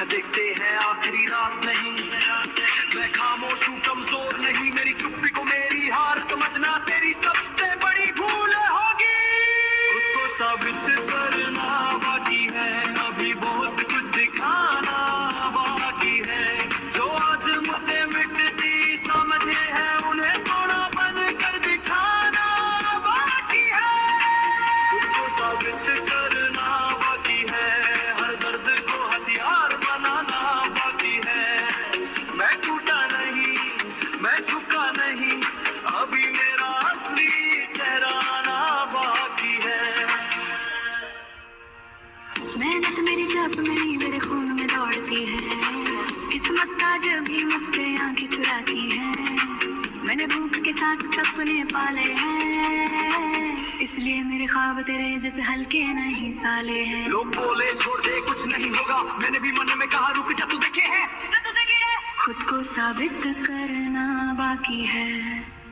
देखते हैं आखिरी रात नहीं, मैं खामोश हूँ कमजोर नहीं, मेरी चुप्पी को मेरी हार समझना तेरी सबसे बड़ी भूल होगी। खुद को साबित करना बाकी है, अभी बहुत कुछ दिखाना बाकी है। जो आज मुझे मिटती समझे है उन्हें सोना बन कर दिखाना बाकी है। खुद को साबित करना बाकी है, हर दर्द को हथियार बनाना बाकी है। मैं टूटा नहीं, मैं झुका नहीं, अभी मेरा असली चेहरा आना बाकी है। मेहनत मेरी जब मेरी मेरे खून में दौड़ती है, किस्मत आज भी मुझसे आंखें चुराती है। मैंने भूख के साथ सपने पाले हैं, इसलिए मेरे ख्वाब तेरे जैसे हल्के नहीं साले हैं। लोग बोले छोड़ दे कुछ नहीं होगा, मैंने भी मन में कहा रुक जा तू देखे है। खुद को साबित करना बाकी है,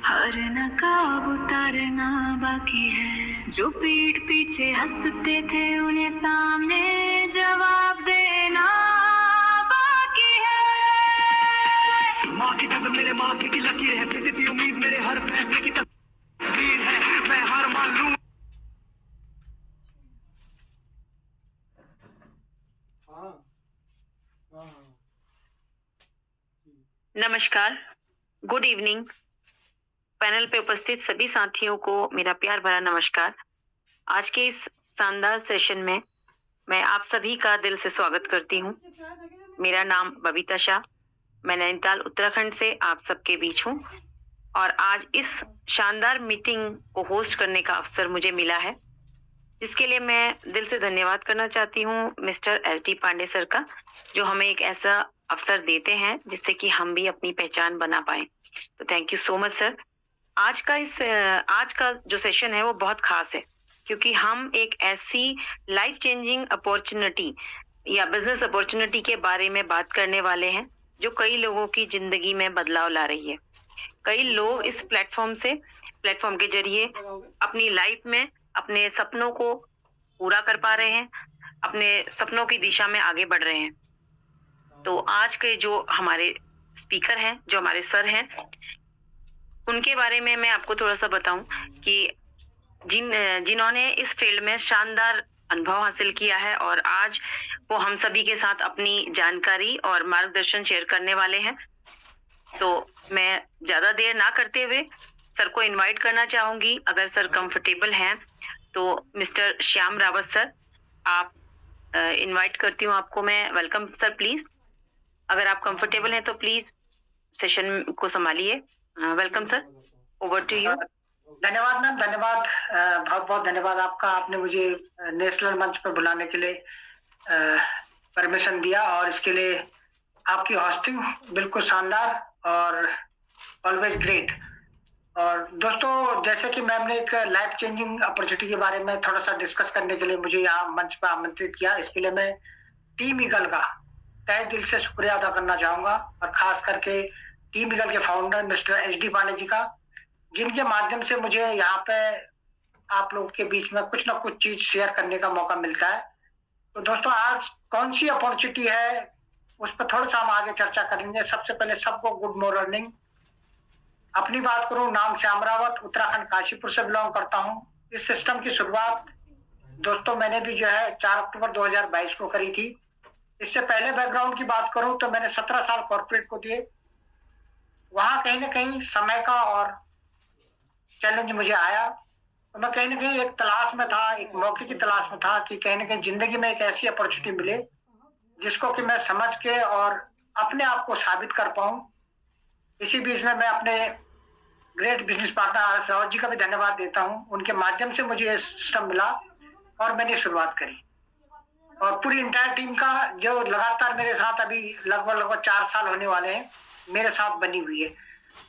हर नकाब उतारना बाकी है। जो पीठ पीछे हंसते थे उन्हें सामने जवाब देना बाकी है। माँ की कसम मेरे माँ की लकीर है, फिर थी उम्मीद मेरे हर फैसले की तस्वीर है। मैं हार मान लूं। नमस्कार, गुड इवनिंग। पैनल पे उपस्थित सभी साथियों को मेरा प्यार भरा नमस्कार। आज के इस शानदार सेशन में मैं आप सभी का दिल से स्वागत करती हूँ। मेरा नाम बबीता शाह, मैं नैनीताल उत्तराखंड से आप सबके बीच हूँ और आज इस शानदार मीटिंग को होस्ट करने का अवसर मुझे मिला है, जिसके लिए मैं दिल से धन्यवाद करना चाहती हूँ मिस्टर एस.डी. पांडे सर का, जो हमें एक ऐसा अवसर देते हैं जिससे कि हम भी अपनी पहचान बना पाए। तो thank you so much sir. आज का जो सेशन है वो बहुत खास है, क्योंकि हम एक ऐसी लाइफ चेंजिंग अपॉर्चुनिटी या बिजनेस अपॉर्चुनिटी के बारे में बात करने वाले हैं जो कई लोगों की जिंदगी में बदलाव ला रही है। कई लोग इस प्लेटफॉर्म के जरिए अपनी लाइफ में अपने सपनों को पूरा कर पा रहे हैं, अपने सपनों की दिशा में आगे बढ़ रहे हैं। तो आज के जो हमारे स्पीकर हैं, जो हमारे सर हैं, उनके बारे में मैं आपको थोड़ा सा बताऊं कि जिन्होंने इस फील्ड में शानदार अनुभव हासिल किया है और आज वो हम सभी के साथ अपनी जानकारी और मार्गदर्शन शेयर करने वाले हैं। तो मैं ज्यादा देर ना करते हुए सर को इनवाइट करना चाहूंगी। अगर सर कंफर्टेबल हैं तो मिस्टर श्याम रावत सर, आप इनवाइट करती हूँ आपको मैं। वेलकम सर, प्लीज अगर आप कंफर्टेबल हैं तो प्लीज सेशन को संभालिए। Welcome sir, over to you. धन्यवाद मैम, धन्यवाद, बहुत बहुत धन्यवाद आपका। आपने मुझे नेशनल मंच पर बुलाने के लिए परमिशन दिया और इसके लिए आपकी होस्टिंग बिल्कुल शानदार और ऑलवेज ग्रेट। और दोस्तों, जैसे कि मैम ने एक लाइफ चेंजिंग अपॉर्चुनिटी के बारे में थोड़ा सा डिस्कस करने के लिए मुझे यहाँ मंच पर आमंत्रित किया, इसके लिए मैं टीम ईगल का तहे दिल से शुक्रिया अदा करना चाहूंगा और खास करके टीम ईगल के founder mister SD. Pandey ji का, जिनके माध्यम से मुझे यहाँ पे आप लोगों के बीच में कुछ ना कुछ चीज शेयर करने का मौका मिलता है। तो दोस्तों, आज कौन सी अपॉर्चुनिटी है उस पर थोड़ा सा हम आगे चर्चा करेंगे। सबसे पहले सबको गुड मॉर्निंग। अपनी बात करूं, नाम श्याम रावत, उत्तराखंड काशीपुर से बिलोंग करता हूं। इस सिस्टम की शुरुआत दोस्तों मैंने भी जो है 4 अक्टूबर 2022 को करी थी। इससे पहले बैकग्राउंड की बात करूं तो मैंने 17 साल कॉर्पोरेट को दिए। वहां कहीं ना कहीं समय का और चैलेंज मुझे आया, तो मैं कहीं ना कहीं एक तलाश में था, एक मौके की तलाश में था कि कहीं ना कहीं जिंदगी में एक ऐसी अपॉर्चुनिटी मिले जिसको कि मैं समझ के और अपने आप को साबित कर पाऊं। इसी बीच में मैं अपने great business partner R S. Rawat ji का भी धन्यवाद देता हूं। उनके माध्यम से मुझे ये सिस्टम मिला और मैंने शुरुआत करी। और पूरी इंटायर टीम का जो लगातार मेरे साथ अभी लगभग 4 साल होने वाले हैं, मेरे साथ बनी हुई है।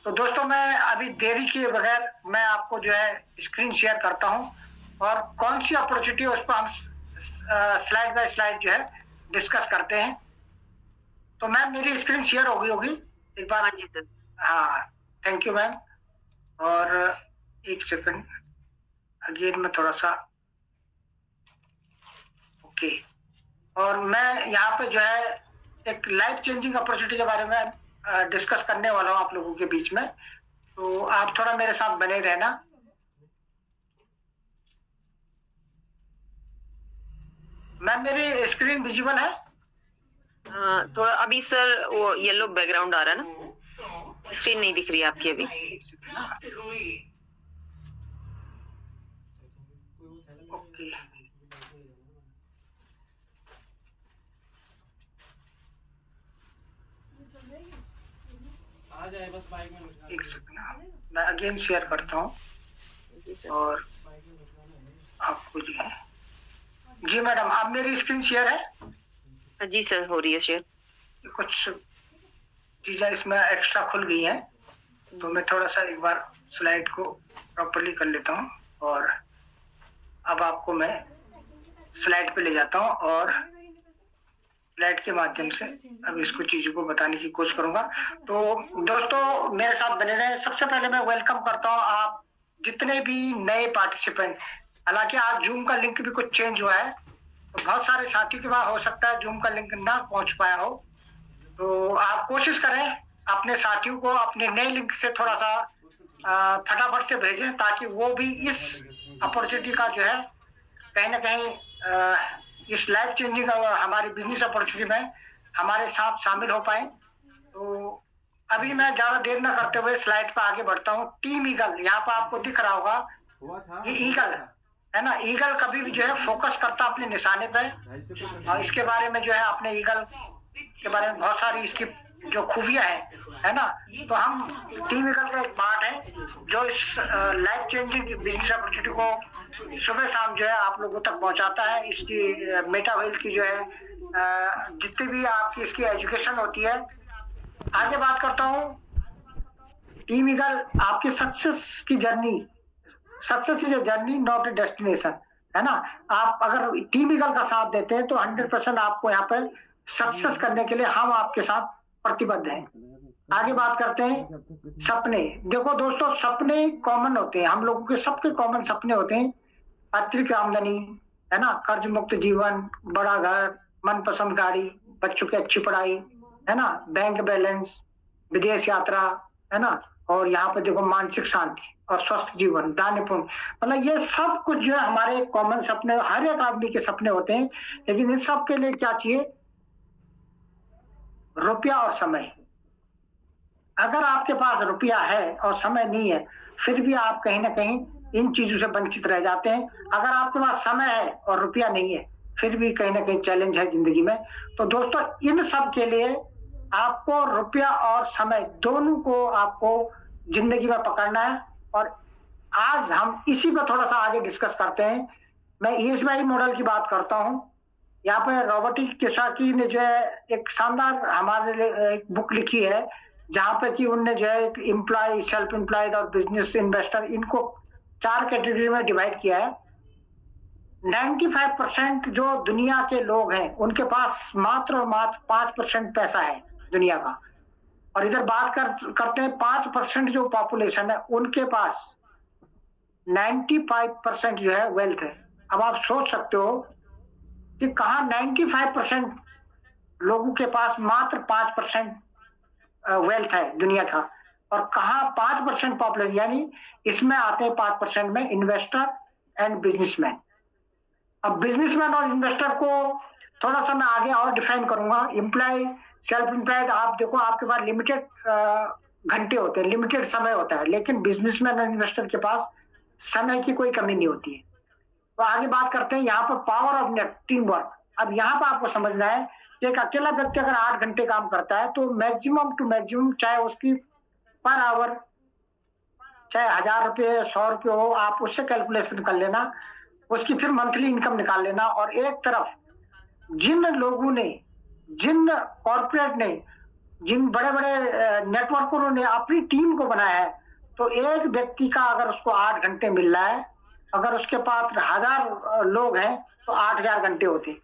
तो दोस्तों, मैं अभी देरी किए बगैर मैं आपको जो है स्क्रीन शेयर करता हूं और कौन सी अपॉर्चुनिटी है उस पर हम स्लाइड बाय स्लाइड जो है डिस्कस करते हैं। तो मैम, मेरी स्क्रीन शेयर हो गई होगी एक बार? हाँ, थैंक यू मैम। और एक सेकंड, अगेन मैं थोड़ा सा ओके। और मैं यहाँ पे जो है एक लाइफ चेंजिंग अपॉर्चुनिटी के बारे में डिस्कस करने वाला हूँ आप लोगों के बीच में, तो आप थोड़ा मेरे साथ बने रहना। मैम मेरी स्क्रीन विजिबल है? थोड़ा अभी सर वो येलो बैकग्राउंड आ रहा है ना, स्क्रीन नहीं दिख रही है आपकी अभी। ओके, आ जाए बस माइक में लिखना एक सेकंड, मैं अगेन शेयर करता हूँ और आपको जो है, जी मैडम आप मेरी स्क्रीन शेयर है? जी सर हो रही है शेयर। कुछ चीजें इसमें एक्स्ट्रा खुल गई हैं, तो मैं थोड़ा सा एक बार स्लाइड को प्रॉपर्ली कर लेता हूँ और अब आपको मैं स्लाइड पे ले जाता हूँ और स्लाइड के माध्यम से अब इसको चीजों को बताने की कोशिश करूंगा। तो दोस्तों मेरे साथ बने रहे। सबसे पहले मैं वेलकम करता हूँ आप जितने भी नए पार्टिसिपेंट, हालांकि आज जूम का लिंक भी कुछ चेंज हुआ है, तो बहुत सारे साथियों के पास हो सकता है जूम का लिंक ना पहुंच पाया हो, तो आप कोशिश करें अपने साथियों को अपने नए लिंक से थोड़ा सा फटाफट से भेजें, ताकि वो भी इस अपॉर्चुनिटी का जो है कहीं ना कहीं इस लाइफ चेंजिंग हमारी बिजनेस अपॉर्चुनिटी में हमारे साथ शामिल हो पाए। तो अभी मैं ज्यादा देर ना करते हुए स्लाइड पर आगे बढ़ता हूँ। टीम ईगल यहाँ पर आपको दिख रहा होगा, ये ईगल है ना। ईगल कभी भी जो है फोकस करता अपने निशाने पे, और इसके बारे में जो है अपने ईगल के बारे में बहुत सारी इसकी जो खूबियां है ना। तो हम टीम ईगल का एक पार्ट है जो इस लाइफ चेंजिंग बिजनेस अपॉर्चुनिटी को सुबह शाम जो है आप लोगों तक पहुंचाता है। इसकी मेटा वेल्थ की जो है जितनी भी आपकी इसकी एजुकेशन होती है। आगे बात करता हूँ, टीम ईगल आपकी सक्सेस की journey, success is a journey not a destination, है ना। आप अगर टीम ईगल का साथ देते हैं तो 100% आपको यहाँ पर सक्सेस करने के लिए हम आपके साथ प्रतिबद्ध हैं। आगे बात करते हैं सपने। देखो दोस्तों, सपने कॉमन होते हैं, हम लोगों के सबके कॉमन सपने होते हैं। अतिरिक्त आमदनी, है ना, कर्ज मुक्त जीवन, बड़ा घर, मनपसंद गाड़ी, बच्चों की अच्छी पढ़ाई, है ना, बैंक बैलेंस, विदेश यात्रा, है ना, और यहाँ पे देखो मानसिक शांति और स्वस्थ जीवन, दान पुण्य, मतलब ये सब कुछ जो है हमारे कॉमन सपने, हर एक आदमी के सपने होते हैं। लेकिन इन सब के लिए क्या चाहिए? रुपया और समय। अगर आपके पास रुपया है और समय नहीं है, फिर भी आप कहीं ना कहीं इन चीजों से वंचित रह जाते हैं। अगर आपके पास समय है और रुपया नहीं है, फिर भी कहीं ना कहीं चैलेंज है जिंदगी में। तो दोस्तों इन सब के लिए आपको रुपया और समय दोनों को आपको जिंदगी में पकड़ना है। और आज हम इसी पर थोड़ा सा आगे डिस्कस करते हैं। मैं ESBI मॉडल की बात करता हूँ। यहाँ पे रॉबर्ट कियोसाकी ने जो है एक शानदार हमारे लिए एक बुक लिखी है, जहाँ पे कि उनने जो है एक एम्प्लॉय, सेल्फ एम्प्लॉयड और बिजनेस इन्वेस्टर, इनको 4 कैटेगरी में डिवाइड किया है। 95% जो दुनिया के लोग हैं उनके पास मात्र और मात्र 5% पैसा है दुनिया का। और इधर बात करते हैं 5% जो पॉपुलेशन है उनके पास 95% जो है वेल्थ है। अब आप सोच सकते हो कि कहाँ 95% लोगों के पास मात्र 5% वेल्थ है दुनिया का, और कहाँ 5% पॉपुलेशन, यानी इसमें आते हैं 5% में इन्वेस्टर एंड बिजनेसमैन। अब बिजनेसमैन और इन्वेस्टर को थोड़ा सा मैं आगे और डिफाइन करूंगा। एम्प्लॉय, सेल्फ एम्प्लॉयड, आप देखो आपके पास लिमिटेड घंटे होते हैं, लिमिटेड समय होता है, लेकिन बिजनेसमैन और इन्वेस्टर के पास समय की कोई कमी नहीं होती है। तो आगे बात करते हैं यहाँ पर power of net team work. अब यहाँ पर आपको समझना है कि एक अकेला व्यक्ति अगर 8 घंटे काम करता है तो मैक्सिमम टू मैक्सिमम, चाहे उसकी पर आवर चाहे 1000 रुपये 100 रुपये हो, आप उससे कैलकुलेशन कर लेना, उसकी फिर मंथली इनकम निकाल लेना। और एक तरफ जिन लोगों ने, जिन कॉर्पोरेट ने, जिन बड़े बड़े नेटवर्करों ने अपनी टीम को बनाया है, तो एक व्यक्ति का अगर उसको 8 घंटे मिल रहा है, अगर उसके पास 1000 लोग हैं तो 8000 घंटे होते हैं।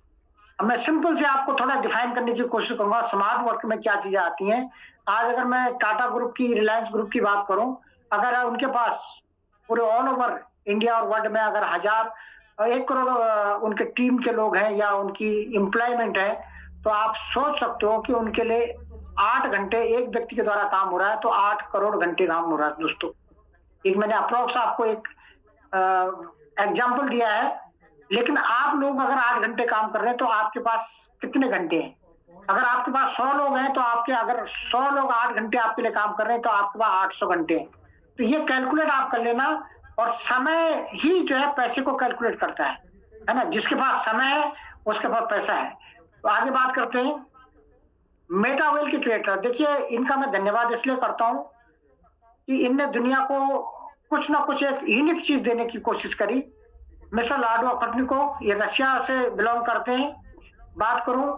अब मैं सिंपल से आपको थोड़ा डिफाइन करने की कोशिश करूंगा स्मार्ट वर्क में क्या चीजें आती हैं। आज अगर मैं टाटा ग्रुप की, रिलायंस ग्रुप की बात करूं, अगर उनके पास पूरे ऑल ओवर इंडिया और वर्ल्ड में अगर 1 करोड़ उनके टीम के लोग हैं या उनकी एम्प्लॉयमेंट है, तो आप सोच सकते हो कि उनके लिए 8 घंटे एक व्यक्ति के द्वारा काम हो रहा है, तो 8 करोड़ घंटे काम हो रहा है दोस्तों। एक मैंने अप्रोक्स आपको एक एग्जाम्पल दिया है, लेकिन आप लोग अगर 8 घंटे काम कर रहे हैं तो आपके पास कितने घंटे हैं? अगर आपके पास 100 लोग हैं तो आपके अगर 100 लोग 8 घंटे आपके लिए काम कर रहे हैं तो आपके पास 800 घंटे हैं। तो ये कैलकुलेट आप कर लेना, और समय ही जो है पैसे को कैलकुलेट करता है ना। जिसके पास समय है उसके पास पैसा है। तो आगे बात करते हैं मेटावेल के क्रिएटर। देखिए, इनका मैं धन्यवाद इसलिए करता हूं कि इनने दुनिया को कुछ ना कुछ एक यूनिक चीज देने की कोशिश करी। मिस्टर लाडो अपटनिकोव, ये रशिया से बिलोंग करते हैं। बात करूं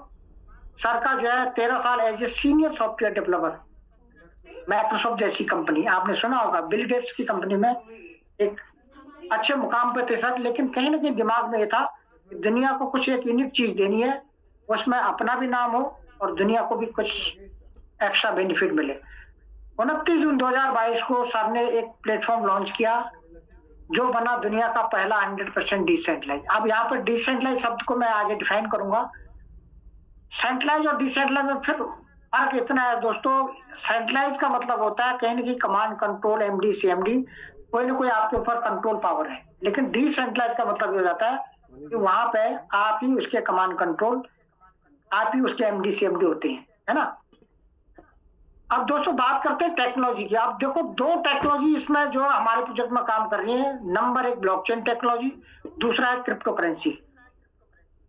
सर का जो है 13 साल as a senior software developer, Microsoft जैसी कंपनी, आपने सुना होगा बिल गेट्स की कंपनी में एक अच्छे मुकाम पे थे सर। लेकिन कहीं ना कहीं दिमाग में ये था कि दुनिया को कुछ एक यूनिक चीज देनी है, उसमें अपना भी नाम हो और दुनिया को भी कुछ एक्स्ट्रा बेनिफिट मिले। 29 जून 2022 को सर ने एक प्लेटफॉर्म लॉन्च किया जो बना दुनिया का पहला 100% डिसेंट्रलाइज। अब यहाँ पर डिसेंट्रलाइज शब्द को मैं आगे डिफाइन करूंगा। सेंट्रलाइज और डिसेंट्रलाइज में फिर फर्क इतना है दोस्तों, सेंट्रलाइज का मतलब होता है कहीं ना कहीं कमांड कंट्रोल, एमडी सीएमडी, कोई ना कोई आपके ऊपर कंट्रोल पावर है। लेकिन डिसेंट्रलाइज का मतलब ये हो जाता है कि वहां पे आप ही उसके कमांड कंट्रोल, आप ही उसके एमडी सीएमडी होते हैं, है ना। अब दोस्तों बात करते हैं टेक्नोलॉजी की। आप देखो, 2 टेक्नोलॉजी इसमें जो हमारे प्रोजेक्ट में काम कर रही है। नंबर 1 ब्लॉकचेन टेक्नोलॉजी, दूसरा है क्रिप्टो करेंसी।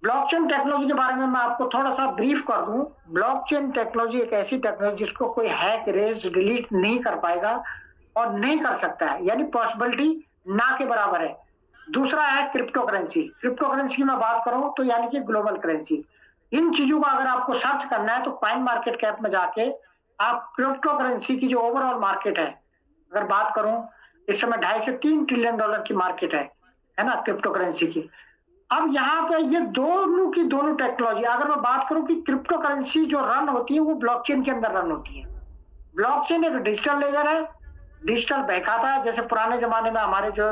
ब्लॉकचेन टेक्नोलॉजी के बारे में मैं आपको थोड़ा सा ब्रीफ कर दूं। ब्लॉकचेन टेक्नोलॉजी एक ऐसी टेक्नोलॉजी जिसको कोई हैक, रेज, डिलीट नहीं कर पाएगा और नहीं कर सकता है, यानी पॉसिबिलिटी ना के बराबर है। दूसरा है क्रिप्टो करेंसी। क्रिप्टो करेंसी की मैं बात करूं तो यानी कि ग्लोबल करेंसी। इन चीजों का अगर आपको सर्च करना है तो कॉइन मार्केट कैप में जाके आप क्रिप्टो करेंसी की जो ओवरऑल मार्केट है, अगर बात करूं इस समय 2.5 से 3 ट्रिलियन डॉलर की मार्केट है ना क्रिप्टो करेंसी की। अब यहाँ पे ये दोनों की दोनों टेक्नोलॉजी, अगर मैं बात करूं कि क्रिप्टो करेंसी जो रन होती है वो ब्लॉकचेन के अंदर रन होती है। ब्लॉकचेन एक डिजिटल लेजर है, डिजिटल बहकाता है। जैसे पुराने जमाने में हमारे जो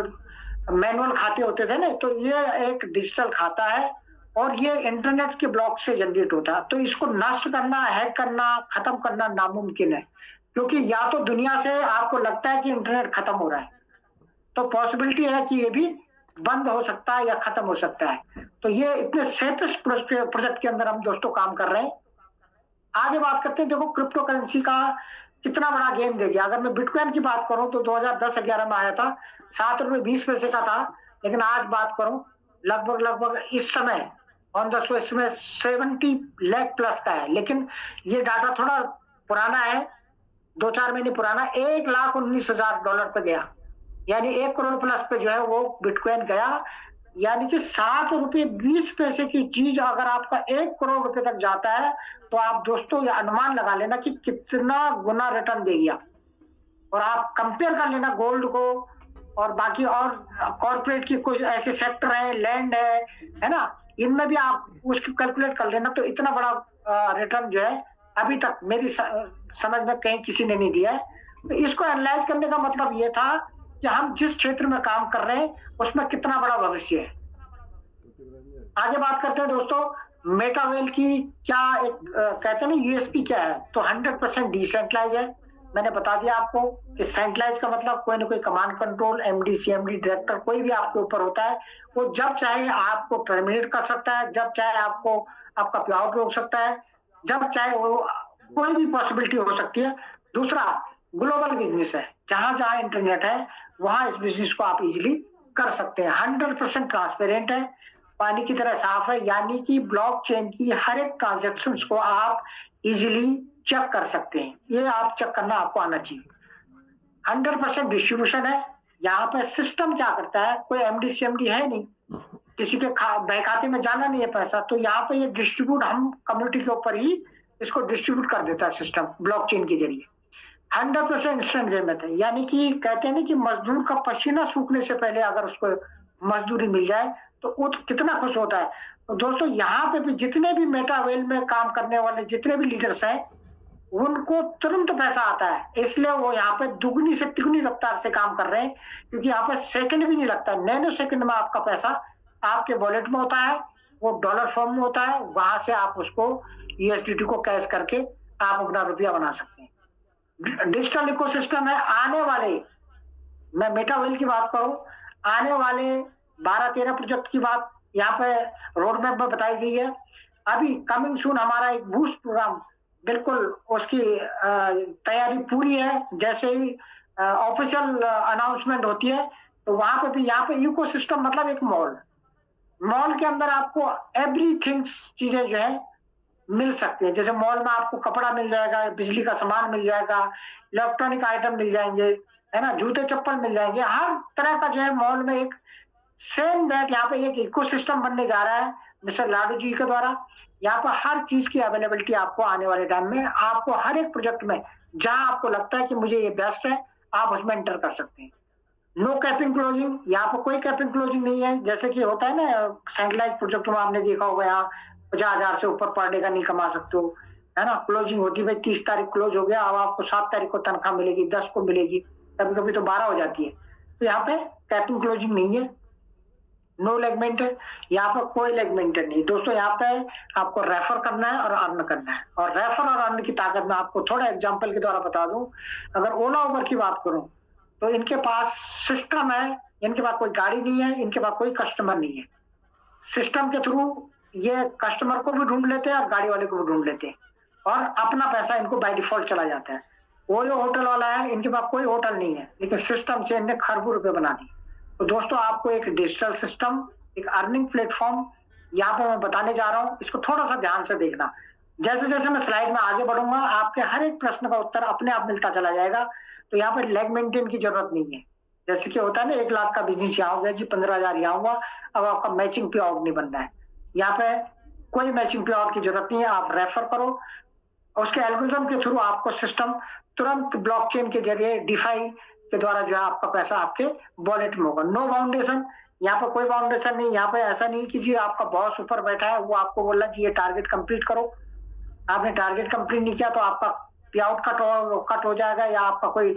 मैनुअल खाते होते थे ना, तो ये एक डिजिटल खाता है और ये इंटरनेट के ब्लॉक से जनरेट होता है। तो इसको नष्ट करना, हैक करना, खत्म करना नामुमकिन है, क्योंकि या तो दुनिया से आपको लगता है कि इंटरनेट खत्म हो रहा है, तो पॉसिबिलिटी है कि ये भी बंद हो सकता है या खत्म हो सकता है। तो ये इतने सेफेस्ट प्रोजेक्ट के अंदर हम दोस्तों काम कर रहे हैं। आगे बात करते हैं। देखो, क्रिप्टो करेंसी का कितना बड़ा गेम दे गया। अगर मैं बिटकॉइन की बात करूं तो 2010-11 में आया था, 7 रुपए 20 पैसे का था। लेकिन आज बात करूं लगभग इस समय ऑन द स्पॉट इसमें 70 लाख प्लस का है। लेकिन ये डाटा थोड़ा पुराना है, 2-4 महीने पुराना। $1,19,000 पे गया, यानी 1 करोड़ प्लस पे जो है वो बिटकॉइन गया। यानी कि 7 रुपए 20 पैसे की चीज अगर आपका 1 करोड़ रुपए तक जाता है तो आप दोस्तों ये अनुमान लगा लेना कि कितना गुना रिटर्न दे गया। और आप कंपेयर कर लेना गोल्ड को और बाकी और कॉर्पोरेट की कुछ ऐसे सेक्टर है, लैंड है ना, इनमें भी आप उसको कैलकुलेट कर लेना। तो इतना बड़ा रिटर्न जो है अभी तक मेरी समझ में कहीं किसी ने नहीं दिया है। तो इसको एनालाइज करने का मतलब ये था कि हम जिस क्षेत्र में काम कर रहे हैं उसमें कितना बड़ा भविष्य है। आगे बात करते हैं दोस्तों मेटावेल की। क्या एक कहते हैं ना यूएसपी क्या है, तो 100% डिसेंट्रलाइज है। मैंने बता दिया आपको कि सेंट्रलाइज का मतलब कोई ना कोई command control, MD CMD, director कोई भी आपके ऊपर होता है, वो जब चाहे आपको टर्मिनेट कर सकता है, जब चाहे आपको आपका पे आउट रोक सकता है, जब चाहे वो कोई भी पॉसिबिलिटी हो सकती है। दूसरा ग्लोबल बिजनेस है, जहां जहां इंटरनेट है वहां इस बिजनेस को आप इजीली कर सकते हैं। 100% ट्रांसपेरेंट है, पानी की तरह साफ है, यानी कि ब्लॉकचेन की हर एक ट्रांजेक्शन को आप इजीली चेक कर सकते हैं। ये आप चेक करना आपको आना चाहिए। 100% डिस्ट्रीब्यूशन है। यहाँ पे सिस्टम क्या करता है, कोई एमडी सीएमडी है नहीं, किसी के बैंक खाते में जाना नहीं है पैसा, तो यहाँ पे ये डिस्ट्रीब्यूट हम कम्युनिटी के ऊपर ही इसको डिस्ट्रीब्यूट कर देता है सिस्टम ब्लॉकचेन के जरिए। 100% इंस्टेंट पेमेंट है, यानी कि कहते हैं ना कि मजदूर का पसीना सूखने से पहले अगर उसको मजदूरी मिल जाए तो वो कितना खुश होता है। तो दोस्तों यहाँ पे भी जितने भी मेटावेल में काम करने वाले जितने भी लीडर्स हैं उनको तुरंत पैसा आता है, इसलिए वो यहाँ पे दुगनी से तिगुनी रफ्तार से काम कर रहे हैं, क्योंकि यहाँ पे सेकंड भी नहीं लगता, नैनो सेकंड में आपका पैसा आपके वॉलेट में होता है, वो डॉलर फॉर्म में होता है, वहां से आप उसको USDT को कैश करके आप अपना रुपया बना सकते हैं। डिजिटल इकोसिस्टम है आने वाले, मैं मेटावेल की बात करूं, आने वाले 12-13 प्रोजेक्ट की बात यहाँ पे रोड मैप में बताई गई है। अभी कमिंग सून हमारा एक बूस्ट प्रोग्राम, बिल्कुल उसकी तैयारी पूरी है। जैसे ही ऑफिशियल अनाउंसमेंट होती है तो वहां पे भी, यहाँ पे इकोसिस्टम मतलब एक मॉल, मॉल के अंदर आपको एवरीथिंग चीजें जो है मिल सकती है। जैसे मॉल में आपको कपड़ा मिल जाएगा, बिजली का सामान मिल जाएगा, इलेक्ट्रॉनिक आइटम मिल जाएंगे, है ना, जूते चप्पल मिल जाएंगे, हर तरह का जो है मॉल में एक सेम दैट यहाँ पे एक इकोसिस्टम बनने जा रहा है मिस्टर लाडू जी के द्वारा। यहाँ पर हर चीज की अवेलेबिलिटी आपको आने वाले टाइम में, आपको हर एक प्रोजेक्ट में जहां आपको लगता है कि मुझे ये बेस्ट है, आप उसमें एंटर कर सकते हैं। नो कैपिंग क्लोजिंग, यहाँ पर कोई कैपिंग क्लोजिंग नहीं है। जैसे कि होता है ना सैटेलाइट प्रोजेक्ट में आपने देखा होगा, यहाँ 50,000 से ऊपर पर डे का नहीं कमा सकते हो, है ना। क्लोजिंग होती है भाई 30 तारीख क्लोज हो गया, अब आपको 7 तारीख को तनख्वाह मिलेगी, 10 को मिलेगी, कभी कभी तो 12 हो जाती है। तो यहाँ पे कैपिंग क्लोजिंग नहीं है, नो लेगमेंट है, यहाँ पर कोई लेगमेंट नहीं दोस्तों। यहाँ पे आपको रेफर करना है और अर्न करना है। और रेफर और अर्न की ताकत में आपको थोड़ा एग्जांपल के द्वारा बता दूं, अगर ओला उबर की बात करूं तो इनके पास सिस्टम है, इनके पास कोई गाड़ी नहीं है, इनके पास कोई कस्टमर नहीं है। सिस्टम के थ्रू ये कस्टमर को भी ढूंढ लेते हैं और गाड़ी वाले को भी ढूंढ लेते हैं, और अपना पैसा इनको बाय डिफॉल्ट चला जाता है। वो जो होटल वाला है, इनके पास कोई होटल नहीं है, लेकिन सिस्टम से इन्हें खरबों रुपए बना दी। तो दोस्तों आपको एक डिजिटल सिस्टम, एक अर्निंग प्लेटफॉर्म यहाँ पे मैं बताने जा रहा हूँ, इसको थोड़ा सा ध्यान से देखना। जैसे जैसे मैं स्लाइड में आगे बढ़ूंगा, आपके हर एक प्रश्न का उत्तर अपने आप मिलता चला जाएगा। तो यहाँ पे लेग मेंटेन की जरूरत नहीं है। जैसे कि होता है ना 1 लाख का बिजनेस यहाँ हो गया जी, 15,000 यहाँ हुआ, अब आपका मैचिंग पे आउट नहीं बनना है। यहाँ पे कोई मैचिंग पे आउट की जरूरत नहीं है। आप रेफर करो, उसके एल्गोरिथम के थ्रू आपको सिस्टम तुरंत ब्लॉकचेन के जरिए डिफाई के द्वारा जो है आपका पैसा आपके वॉलेट में होगा। नो बाउंडेशन, यहाँ पर कोई बाउंडेशन नहीं। यहाँ पे ऐसा नहीं कि जी आपका बॉस ऊपर बैठा है, वो आपको बोला जी ये टारगेट कंप्लीट करो, आपने टारगेट कंप्लीट नहीं किया तो आपका पे आउट कट हो जाएगा, या आपका कोई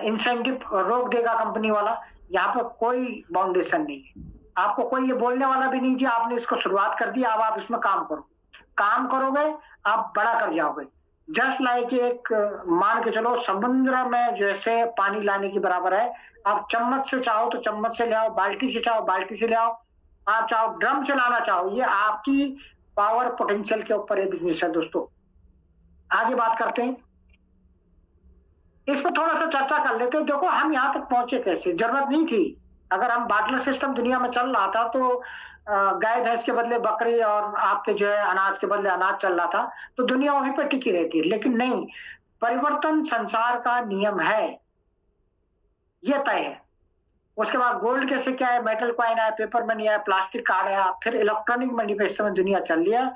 इंसेंटिव रोक देगा कंपनी वाला। यहाँ पे कोई बाउंडेशन नहीं है। आपको कोई ये बोलने वाला भी नहीं जी आपने इसको शुरुआत कर दी, अब आप इसमें काम करो। काम करोगे आप बड़ा कर जाओगे। जस्ट लाइक एक मान के चलो समुद्र में जैसे पानी लाने की बराबर है। आप चम्मच से चाहो तो चम्मच से ले आओ, बाल्टी से चाहो बाल्टी से ले आओ, आप चाहो ड्रम से लाना चाहो, ये आपकी पावर पोटेंशियल के ऊपर ये बिजनेस है दोस्तों। आगे बात करते हैं, इस पर थोड़ा सा चर्चा कर लेते हैं। देखो हम यहाँ तक पहुंचे कैसे, जरूरत नहीं थी। अगर हम बाटलर सिस्टम दुनिया में चल रहा था तो गाय भैंस के बदले बकरी और आपके जो है अनाज के बदले अनाज चल रहा था, तो दुनिया वहीं पर टिकी रहती है। लेकिन नहीं, परिवर्तन संसार का नियम है, ये तय है। उसके बाद गोल्ड के सिक्के आए, मेटल कॉइन आए, पेपर मनी आया, प्लास्टिक कार्ड आया, फिर इलेक्ट्रॉनिक मनी पे इस समय दुनिया चल रही है।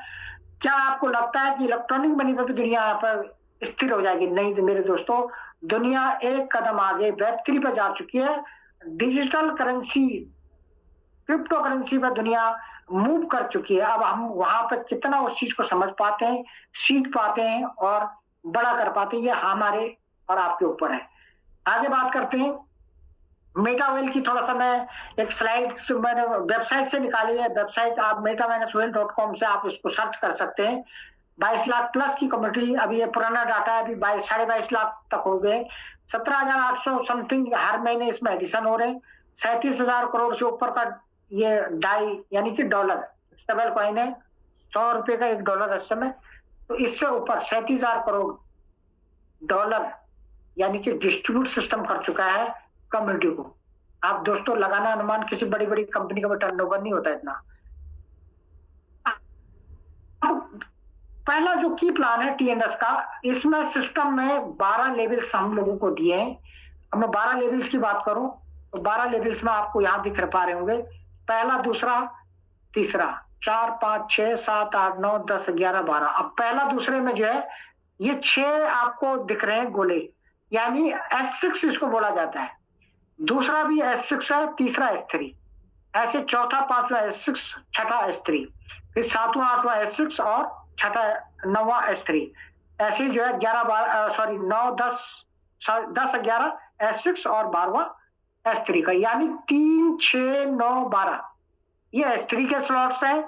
क्या आपको लगता है कि इलेक्ट्रॉनिक मनी पे भी दुनिया यहाँ पर स्थिर हो जाएगी? नहीं मेरे दोस्तों, दुनिया एक कदम आगे वेब 3 पर जा चुकी है। डिजिटल करेंसी, क्रिप्टो करेंसी पर दुनिया मूव कर चुकी है। अब हम वहां पर कितना उस चीज को समझ पाते हैं, सीख पाते हैं और बड़ा कर पाते हैं, ये हमारे और आपके ऊपर है। आगे बात करते हैं मेटावेल की। थोड़ा सा मैं एक स्लाइड मैंने वेबसाइट से निकाली है। वेबसाइट आप meta-whale.com से आप इसको सर्च कर सकते हैं। 22 लाख प्लस की कम्युनिटी, अभी ये पुराना डाटा है, अभी 22-22.5 लाख तक हो गए। 17,800 समथिंग हर महीने इसमें एडिशन हो रहे हैं। 37,000 करोड़ से ऊपर का ये डाई यानी कि डॉलर स्टेबल कॉइन है, 100 रुपए का $1 इस समय। तो इससे ऊपर 37,000 करोड़ डॉलर यानी कि डिस्ट्रीब्यूट सिस्टम कर चुका है कम्युनिटी को। आप दोस्तों लगाना अनुमान, किसी बड़ी बड़ी कंपनी का टर्नओवर नहीं होता इतना। पहला जो की प्लान है TNS का, इसमें सिस्टम में 12 लेवल्स हम लोगों को दिए हैं। अब मैं 12 लेवल्स की बात करूं तो 12 लेवल्स में आपको यहां दिख पा रहे होंगे, पहला, दूसरा, तीसरा, 4, 5, 6, 7, 8, 9, 10, 11, 12। अब पहला दूसरे में जो है ये 6 आपको दिख रहे हैं गोले, यानी S6 इसको बोला जाता है। दूसरा भी S6 है, तीसरा S3, ऐसे चौथा, पांचवा S6, छठा S3, फिर 7वां 8वां S6 और छठा 9वां S3। ऐसे जो है 9, 10, 11 S6 और 12वां S3 का, यानी 3, 6, 9, 12 ये S3 के स्लॉट्स हैं।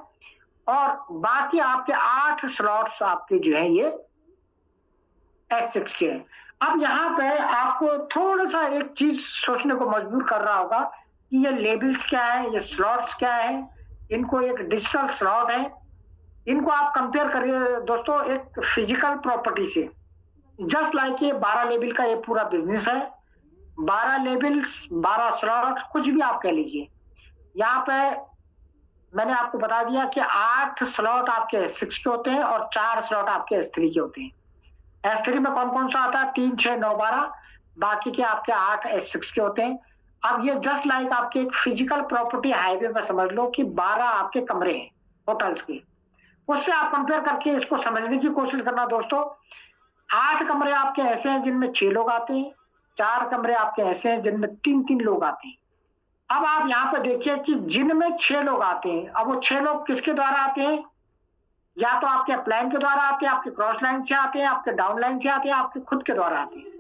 और बाकी आपके 8 स्लॉट्स आपके जो है ये S6 के हैं। अब यहाँ पे आपको थोड़ा सा एक चीज सोचने को मजबूर कर रहा होगा कि ये लेबल्स क्या है, ये स्लॉट्स क्या है, इनको एक डिजिटल स्लॉट है, इनको आप कंपेयर करिए दोस्तों एक फिजिकल प्रॉपर्टी से। जस्ट लाइक ये 12 लेबल का ये पूरा बिजनेस है, 12 लेबल्स 12 स्लॉट कुछ भी आप कह लीजिए। यहाँ पे मैंने आपको बता दिया कि 8 स्लॉट आपके S6 के होते हैं और 4 स्लॉट आपके S3 के होते हैं। S3 में कौन कौन सा आता है? 3, 6, 9, 12, बाकी के आपके 8 S6 के होते हैं। अब ये जस्ट लाइक आपके एक फिजिकल प्रॉपर्टी हाईवे में समझ लो कि 12 आपके कमरे हैं होटल्स के, उससे आप कंपेयर करके इसको समझने की कोशिश करना दोस्तों। 8 कमरे आपके ऐसे हैं जिनमें 6 लोग आते हैं, 4 कमरे आपके ऐसे हैं जिनमें 3-3 लोग आते हैं। अब आप यहाँ पे देखिए कि जिनमें 6 लोग आते हैं, अब वो 6 लोग किसके द्वारा आते हैं? या तो आपके अपलाइन के द्वारा आते हैं, आपके क्रॉस लाइन से आते हैं, आपके डाउन लाइन से आते हैं, आपके खुद के द्वारा आते हैं।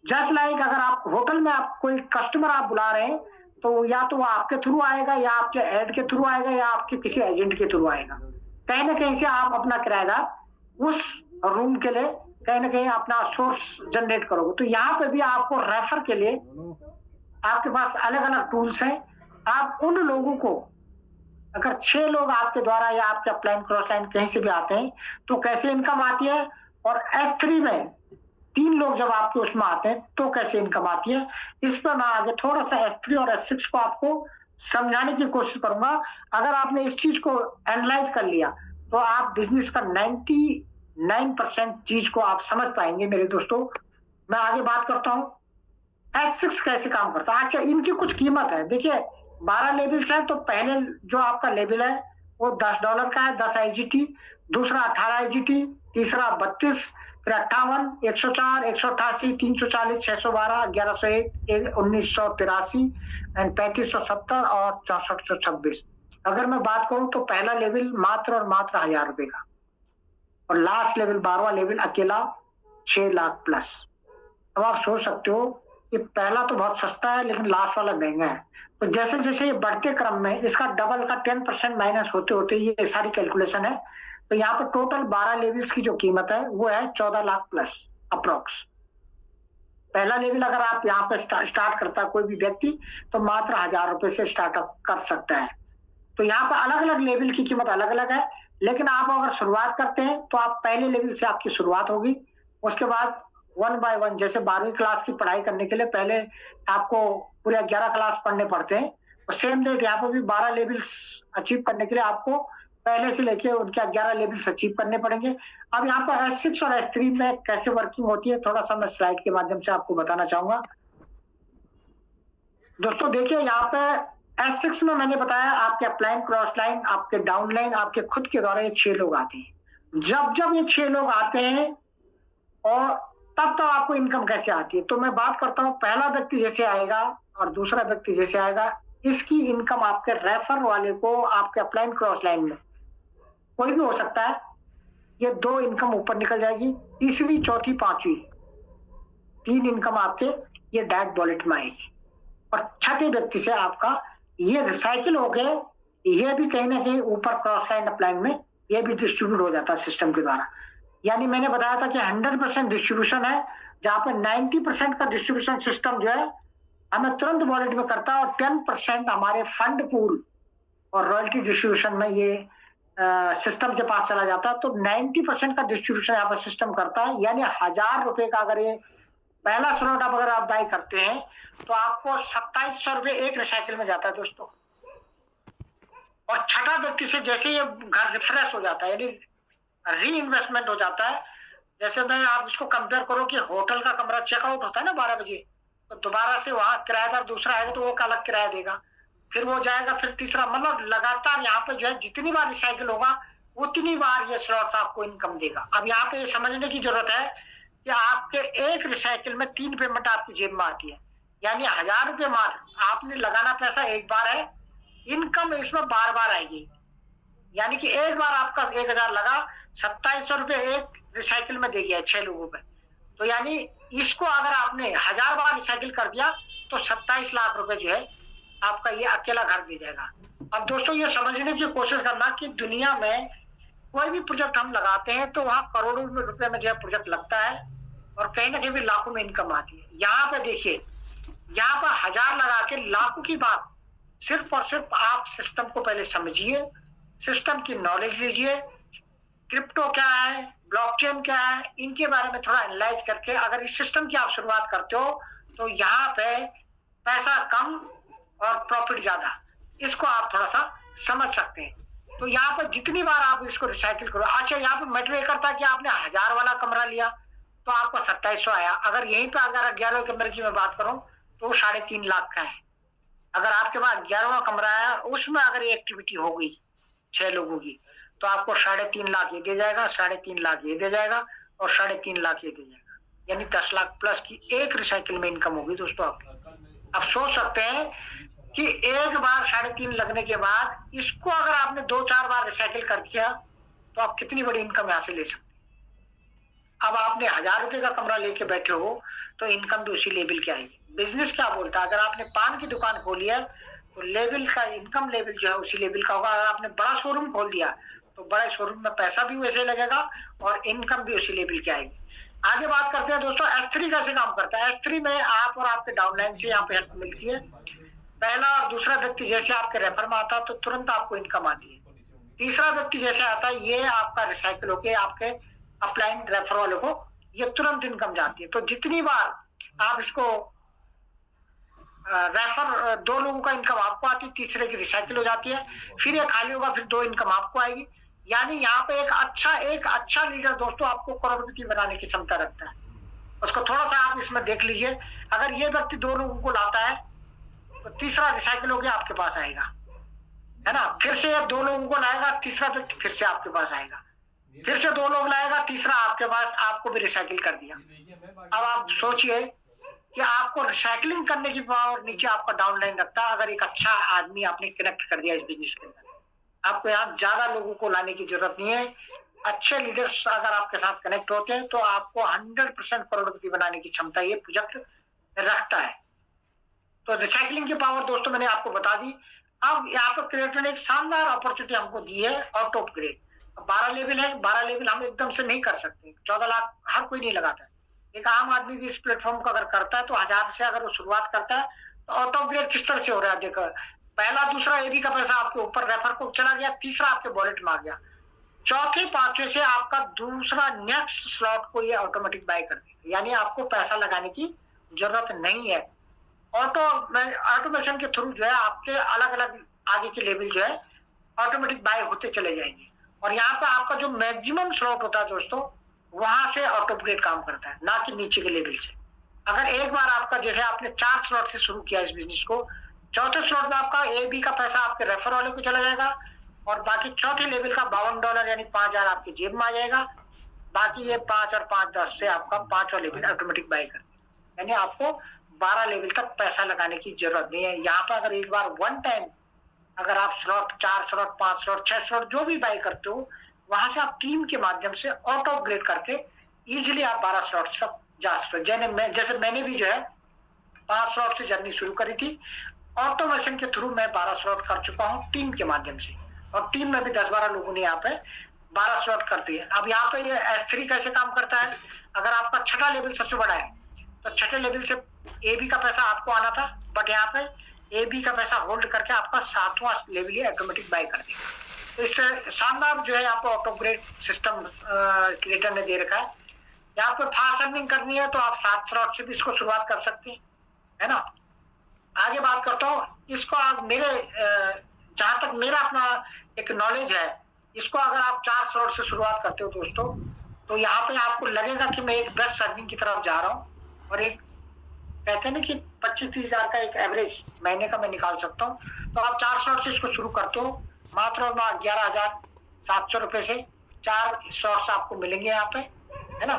जस्ट लाइक अगर आप होटल में आप कोई कस्टमर आप बुला रहे हैं तो या तो वो आपके थ्रू आएगा, या आपके एड के थ्रू आएगा, या आपके किसी एजेंट के थ्रू आएगा। कहीं ना कहीं से आप अपना किराएदार उस रूम के लिए कहीं ना कहीं अपना सोर्स जनरेट करोगे। तो यहाँ पे भी आपको रेफर के लिए आपके पास अलग अलग टूल्स हैं। आप उन लोगों को, अगर 6 लोग आपके द्वारा या आपके अपलाइन क्रॉस लाइन कहीं से भी आते हैं तो कैसे इनकम आती है, और S3 में 3 लोग जब आपके उसमें आते हैं तो कैसे इनकम आती है, इस पर मैं आगे थोड़ा सा S3 और S6 को आपको समझाने की कोशिश करूंगा। अगर आपने इस चीज को एनालाइज कर लिया तो आप बिजनेस का 99% चीज को आप समझ पाएंगे मेरे दोस्तों। मैं आगे बात करता हूँ S6 कैसे काम करता है। अच्छा, इनकी कुछ कीमत है। देखिए 12 लेबल्स है तो पहले जो आपका लेबल है वो $10 का है, 10 IGT, दूसरा 18 IGT, तीसरा 32, फिर 58, 104, 188, 340, 612, 1101, 1983 एंड 3570 और 6426। अगर मैं बात करूं तो पहला लेवल मात्र और मात्र 1000 रुपए का, और लास्ट लेवल 12वां लेवल अकेला 6 लाख प्लस। अब आप सोच सकते हो कि पहला तो बहुत सस्ता है लेकिन लास्ट वाला महंगा है। तो जैसे जैसे ये बढ़ते क्रम में इसका डबल का 10% माइनस होते होते ये सारी कैलकुलेशन है। तो यहाँ पर टोटल 12 लेवल्स की जो कीमत है वो है 14 लाख प्लस अप्रोक्स। पहला लेवल अगर आप यहाँ पे स्टार्ट करता है कोई भी व्यक्ति तो मात्र 1000 रुपए से स्टार्टअप कर सकता है। तो यहाँ पर अलग अलग लेवल की कीमत अलग अलग है, लेकिन आप अगर शुरुआत करते हैं तो आप पहले लेवल से आपकी शुरुआत होगी। उसके बाद 1 by 1 जैसे 12वीं क्लास की पढ़ाई करने के लिए पहले आपको पूरे 11 क्लास पढ़ने पड़ते हैं, और सेम डेट यहाँ पर भी 12 लेवल्स अचीव करने के लिए आपको पहले से लेके उनके 11 लेवल्स अचीव करने पड़ेंगे। अब यहाँ पर S6 और S3 में कैसे वर्किंग होती है थोड़ा सा मैं स्लाइड के माध्यम से आपको बताना चाहूंगा। दोस्तों देखिए यहाँ पे S6 में मैंने बताया आपके अपलाइन क्रॉस लाइन, आपके डाउन लाइन, आपके खुद के द्वारा ये 6 लोग आते हैं। जब जब ये 6 लोग आते हैं और तब तो आपको इनकम कैसे आती है, तो मैं बात करता हूँ पहला व्यक्ति जैसे आएगा और दूसरा व्यक्ति जैसे आएगा, इसकी इनकम आपके रेफर वाले को आपके अपलाइन क्रॉस लाइन में कोई भी हो सकता है, ये 2 इनकम ऊपर निकल जाएगी, तीसरी चौथी पांचवी 3 इनकम आपके ये डायरेक्ट वॉलेट में आएगी, और छठे व्यक्ति से आपका ये रिसाइकिल हो गए, ये भी कहीं ना कहीं ऊपर क्रॉस लाइन अपलाइन में ये भी डिस्ट्रीब्यूट हो जाता है सिस्टम के द्वारा। यानी मैंने बताया था कि 100% डिस्ट्रीब्यूशन है, जहां पे 90% का डिस्ट्रीब्यूशन सिस्टम जो है हमें तुरंत वॉलेट में करता है, और 10% हमारे फंड पूल और रॉयल्टी डिस्ट्रीब्यूशन में ये सिस्टम के पास चला जाता है। तो 90% का डिस्ट्रीब्यूशन यहाँ पर सिस्टम करता है। यानी 1000 रुपए का अगर ये पहला स्लॉट आप अगर आप बाई करते हैं तो आपको 2700 रुपए एक रिसाइकिल में जाता है दोस्तों। और छठा व्यक्ति से जैसे ये घर रिफ्रेश हो जाता है, यानी री इन्वेस्टमेंट हो जाता है। जैसे मैं आप इसको कंपेयर करो कि होटल का कमरा चेकआउट होता है ना 12 बजे, तो दोबारा से वहां किराएदार दूसरा आएगा तो वो अलग किराया देगा, फिर वो जाएगा, फिर तीसरा, मतलब लगातार यहाँ पे जो है जितनी बार रिसाइकिल होगा उतनी बार ये स्लॉट्स आपको इनकम देगा। अब यहाँ पे समझने की जरूरत है कि आपके एक रिसाइकिल में 3 पेमेंट आपकी जेब में आती है, यानी 1000 रुपये मार आपने लगाना पैसा एक बार है, इनकम इसमें बार बार आएगी। यानी कि एक बार आपका 1000 लगा, 2700 रुपये एक रिसाइकिल में दे गया 6 लोगों पे, तो यानी इसको अगर आपने 1000 बार रिसाइकिल कर दिया तो 27 लाख रुपए जो है आपका ये अकेला घर दे जाएगा। अब दोस्तों ये समझने की कोशिश करना कि दुनिया में कोई भी प्रोजेक्ट हम लगाते हैं तो वहाँ करोड़ों में रुपए में जो है प्रोजेक्ट लगता है और कहीं ना कहीं भी लाखों में इनकम आती है। यहाँ पे देखिए, यहाँ पर 1000 लगा के लाखों की बात, सिर्फ और सिर्फ आप सिस्टम को पहले समझिए, सिस्टम की नॉलेज लीजिए, क्रिप्टो क्या है, ब्लॉकचेन क्या है, इनके बारे में थोड़ा एनालाइज करके अगर इस सिस्टम की आप शुरुआत करते हो तो यहाँ पे पैसा कम और प्रॉफिट ज्यादा, इसको आप थोड़ा सा समझ सकते हैं। तो यहाँ पर जितनी बार आप इसको रिसाइकिल करो, अच्छा यहाँ पे मैटर ये करता है कि आपने 1000 वाला कमरा लिया तो आपको 2700 आया, अगर यहीं पे अगर 11 कमरे की मैं बात करूं तो 3.5 लाख का है। अगर आपके पास 11वां कमरा है, उसमें अगर ये एक्टिविटी हो गई 6 लोगों की तो आपको 3.5 लाख ये दे जाएगा, 3.5 लाख ये दे जाएगा और 3.5 लाख ये दे जाएगा, यानी 10 लाख प्लस की एक रिसाइकिल में इनकम होगी दोस्तों आपकी। आप सोच सकते हैं कि एक बार 3.5 लगने के बाद इसको अगर आपने 2-4 बार रिसाइकिल कर दिया तो आप कितनी बड़ी इनकम यहाँ से ले सकते हैं। अब आपने 1000 रुपए का कमरा लेके बैठे हो तो इनकम भी उसी लेवल की आएगी। बिजनेस क्या बोलता है, अगर आपने पान की दुकान खोली है तो लेवल का इनकम लेवल जो है उसी लेवल का होगा। अगर आपने बड़ा शोरूम खोल दिया तो बड़े शोरूम में पैसा भी वैसे लगेगा और इनकम भी उसी लेवल की आएगी। आगे बात करते हैं दोस्तों S3 कैसे काम करता है। S3 में आप और आपके डाउनलाइन से यहाँ पे हेल्प मिलती है। पहला और दूसरा व्यक्ति जैसे आपके रेफर में आता है तो तुरंत आपको इनकम आती है। तीसरा व्यक्ति जैसे आता है ये आपका रिसाइकिल होकर आपके अपलाइन रेफर वालों को ये तुरंत इनकम जाती है। तो जितनी बार आप इसको रेफर 2 लोगों का इनकम आपको आती है, तीसरे की रिसाइकिल हो जाती है, फिर ये खाली होगा, फिर 2 इनकम आपको आएगी। यानी यहाँ पे एक अच्छा लीडर दोस्तों आपको करोड़पति बनाने की क्षमता रखता है। उसको थोड़ा सा आप इसमें देख लीजिए, अगर ये व्यक्ति 2 लोगों को लाता है तो तीसरा रिसाइकिल होकर आपके पास आएगा, है ना। फिर से 2 लोगों को लाएगा, तीसरा व्यक्ति फिर से आपके पास आएगा, फिर से 2 लोग लाएगा, तीसरा आपके पास, आपको भी रिसाइकिल कर दिया। अब आप सोचिए कि आपको रिसाइकलिंग करने की पावर नीचे आपका डाउनलाइन रखता है। अगर एक अच्छा आदमी आपने कनेक्ट कर दिया इस बिजनेस के अंदर, आपको यहाँ ज्यादा लोगों को लाने की जरूरत नहीं है। अच्छे लीडर्स अगर आपके साथ कनेक्ट होते हैं तो आपको 100% करोड़पति बनाने की क्षमता ये प्रोजेक्ट रखता है। तो रिसाइकलिंग की पावर दोस्तों मैंने आपको बता दी। अब यहाँ पर क्रिएटर ने एक शानदार अपॉर्चुनिटी हमको दी है, ऑटो अपग्रेड। 12 लेवल है, 12 लेवल हम एकदम से नहीं कर सकते, 14 लाख हर कोई नहीं लगाता है। एक आम आदमी भी इस प्लेटफॉर्म को अगर करता है तो 1000 से अगर वो शुरुआत करता है तो ऑटो अपग्रेड किस तरह से हो रहा है देखो। पहला दूसरा एबी का पैसा आपके ऊपर रेफर को चला गया, तीसरा आपके वॉलेट में आ गया, चौथे पांचवे से आपका दूसरा नेक्स्ट स्लॉट को ये ऑटोमेटिक बाय कर देगा, यानी आपको पैसा लगाने की जरूरत नहीं है। ऑटोमेशन के थ्रू जो है आपके अलग अलग आगे के लेवल जो है ऑटोमेटिक बाय होते चले जाएंगे। और यहाँ पे आपका जो मैक्सिमम स्लॉट होता है दोस्तों वहां से ऑटो अपग्रेड काम करता है, ना कि नीचे के लेवल से। अगर एक बार आपका जैसे आपने 4 स्लॉट से शुरू किया इस बिजनेस को, चौथे स्लॉट में आपका एबी का पैसा आपके रेफर वाले को चला जाएगा और बाकी चौथे लेवल का $52 यानी 5000 आपकी जेब में आ जाएगा। बाकी ये 5 और 5 10 से आपका 5वां लेवल ऑटोमेटिक बाय कर देगा, यानी आपको 12 लेवल तक पैसा लगाने की जरूरत नहीं है। यहाँ पर अगर एक बार वन टाइम अगर आप स्लॉट 4 स्लॉट 5 स्लॉट 6 स्लॉट जो भी बाय करते हो वहां से आप टीम के माध्यम से ऑटो अपग्रेड करके इजीली आप 12 स्लॉट तक जा सकते। जैसे मैंने भी जो है 5 स्लॉट से जर्नी शुरू करी थी, ऑटोमेशन के थ्रू मैं 12 स्लॉट कर चुका हूँ टीम के माध्यम से, और टीम में भी 10-12 लोगों ने यहाँ पे 12 स्लॉट करती है। अब यहाँ पे ये S3 कैसे काम करता है, अगर आपका 6ठा लेवल सबसे बड़ा है तो 6ठे लेवल से एबी का पैसा आपको आना था, बट यहाँ पे एबी का पैसा होल्ड करके आपका 7वां लेवल ही ऑटोमेटिक बाय कर देगा। तो इससे शानदार जो है आपको ऑटो अपग्रेड सिस्टम क्रिएटर ने दे रखा है। यहाँ पे फास्ट अर्निंग करनी है तो आप 7 स्लॉट से भी इसको शुरुआत कर सकते हैं, है ना। आगे बात करता हूँ इसको, आप मेरे जहां तक मेरा अपना एक नॉलेज है, इसको अगर आप 4 स्लॉट से शुरुआत करते हो दोस्तों तो यहाँ पे आपको लगेगा कि मैं एक बेस्ट अर्निंग की तरफ जा रहा हूँ और एक कहते हैं ना कि 25-30 हजार का एक एवरेज महीने का मैं निकाल सकता हूँ। तो आप 4 स्लॉट से इसको शुरू करते हो मात्र 11,700 रुपए से 4 स्लॉट्स आपको मिलेंगे यहाँ पे, है ना।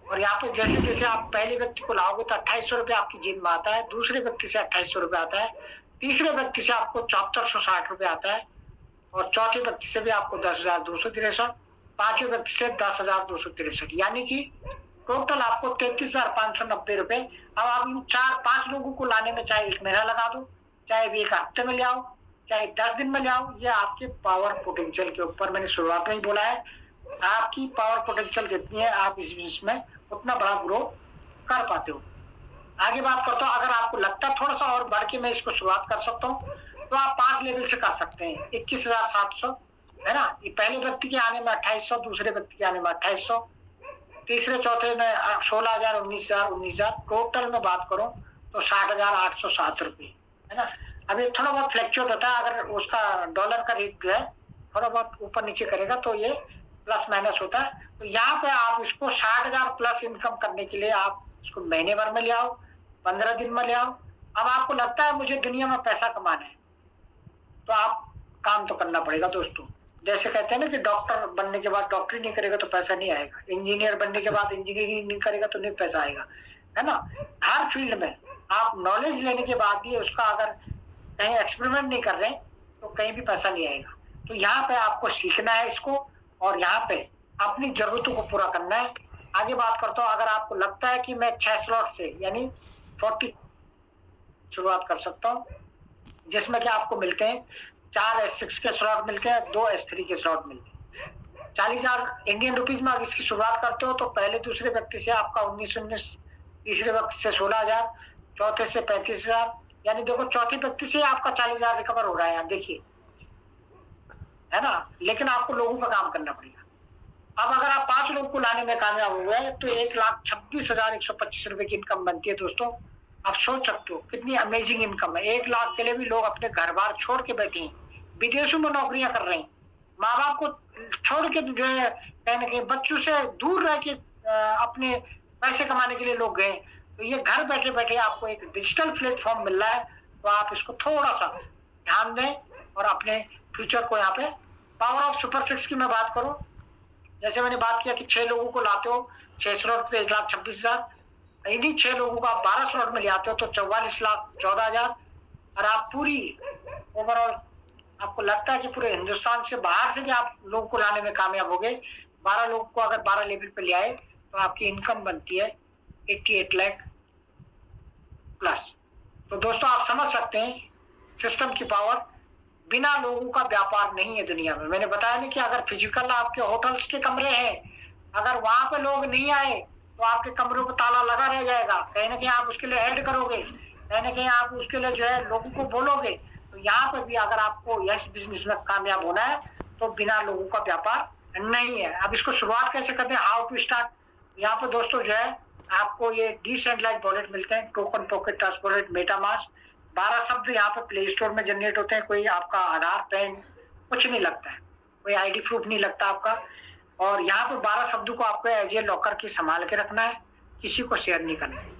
और यहाँ पे जैसे जैसे आप पहले व्यक्ति को लाओगे तो 2800 रुपये आपकी जेब में आता है, दूसरे व्यक्ति से 2800 रुपये आता है, तीसरे व्यक्ति से आपको 7460 रुपये आता है और चौथे व्यक्ति से भी आपको 10,263, पांचवें व्यक्ति से 10,263, यानी कि टोटल आपको 33,590 रुपए। अब आप इन 4-5 लोगों को लाने में चाहे 1 महीना लगा दो, चाहे भी 1 हफ्ते में ले आओ, चाहे 10 दिन में ले आओ, ये आपके पावर पोटेंशियल के ऊपर, मैंने शुरुआत में ही बोला है, आपकी पावर पोटेंशियल जितनी है आप इस बिजनेस में उतना बड़ा ग्रो कर पाते हो। आगे बात करता हूँ, अगर आपको लगता है थोड़ा सा और बढ़ के मैं इसको शुरुआत कर सकता हूँ, तो आप 5 लेवल से कर सकते हैं। 21,700 है ना, ये पहले व्यक्ति के आने में 2800, दूसरे व्यक्ति के आने में 2800, तीसरे चौथे में 16,000, 19,000, टोटल में बात करूं तो 60,807 रुपये है ना। अभी थोड़ा बहुत फ्लैक्चुएट होता है, अगर उसका डॉलर का रेट जो है थोड़ा बहुत ऊपर नीचे करेगा तो ये प्लस माइनस होता है। तो यहाँ पे आप इसको 60,000 प्लस इनकम करने के लिए आप इसको महीने भर में ले आओ, 15 दिन में ले आओ। अब आपको लगता है मुझे दुनिया में पैसा कमाना है, तो आप काम तो करना पड़ेगा दोस्तों। जैसे कहते हैं ना कि डॉक्टर बनने के बाद डॉक्टरी नहीं करेगा तो पैसा नहीं आएगा, इंजीनियर बनने के बाद इंजीनियरिंग नहीं करेगा तो नहीं पैसा आएगा, है ना। हर फील्ड में आप नॉलेज लेने के बाद भी उसका अगर कहीं एक्सपेरिमेंट नहीं कर रहे तो कहीं भी पैसा नहीं आएगा। तो यहाँ पे आपको सीखना है इसको, और यहाँ पे अपनी जरूरतों को पूरा करना है। आगे बात करता हूँ, अगर आपको लगता है कि मैं 6 स्लॉट से यानी 40 शुरुआत कर सकता हूँ, जिसमें कि आपको मिलते हैं 4 S6 के स्लॉट मिलते हैं, 2 S3 के स्लॉट मिलते हैं। 40,000 इंडियन रुपीज में अगर इसकी शुरुआत करते हो तो पहले दूसरे व्यक्ति से आपका 19,19, तीसरे व्यक्ति से 16,000, चौथे से 35,000, यानी देखो चौथे व्यक्ति से आपका 40,000 रिकवर हो रहा है, आप देखिए, है ना। लेकिन आपको लोगों पर काम करना पड़ेगा। अब अगर आप 5 लोगों को लाने में कामयाब हो गए तो 1,26,125 रुपए की इनकम बनती है दोस्तों। आप सोच सकते हो कितनी अमेजिंग इनकम है। 1 लाख के लिए भी लोग अपने घर बार छोड़ के बैठे हैं, विदेशों में नौकरियां कर रहे हैं, माँ बाप को छोड़ के जो है कहीं ना कहीं बच्चों से दूर रह के अपने पैसे कमाने के लिए लोग गए। तो ये घर बैठे बैठे आपको एक डिजिटल प्लेटफॉर्म मिल रहा है, तो आप इसको थोड़ा सा ध्यान दें और अपने फ्यूचर को यहाँ पे पावर ऑफ सुपर 6 की मैं बात करूं, जैसे मैंने बात किया कि 6 लोगों को लाते हो 6 स्लॉट पे 1,26,000, इन्हीं 6 लोगों को आप 12 स्लॉट में ले आते हो तो 44,14,000, और आप पूरी ओवरऑल आपको लगता है कि पूरे हिंदुस्तान से बाहर से भी आप लोगों को लाने में कामयाब हो गए। 12 लोगों को अगर 12 लेवल पे ले आए तो आपकी इनकम बनती है 88 लाख प्लस। तो दोस्तों आप समझ सकते हैं सिस्टम की पावर। बिना लोगों का व्यापार नहीं है दुनिया में। मैंने बताया नहीं कि अगर फिजिकल आपके होटल्स के कमरे हैं, अगर वहां पे लोग नहीं आए तो आपके कमरों को ताला लगा रह जाएगा, कहीं ना कहीं आप उसके लिए ऐड करोगे, कहीं ना कहीं आप उसके लिए जो है लोगों को बोलोगे। तो यहाँ पे भी अगर आपको यस बिजनेस में कामयाब होना है तो बिना लोगों का व्यापार नहीं है। अब इसको शुरुआत कैसे करते हैं, हाउ टू स्टार्ट। यहाँ पे दोस्तों जो है आपको ये डिसेंट्रलाइज्ड वॉलेट मिलते हैं, token pocket trust wallet, MetaMask. 12 शब्द यहाँ पे प्ले स्टोर में जनरेट होते हैं। कोई आपका आधार पैन कुछ नहीं लगता है, कोई आईडी प्रूफ नहीं लगता आपका। और यहाँ पे 12 शब्दों को आपको एज ए लॉकर की संभाल के रखना है, किसी को शेयर नहीं करना है।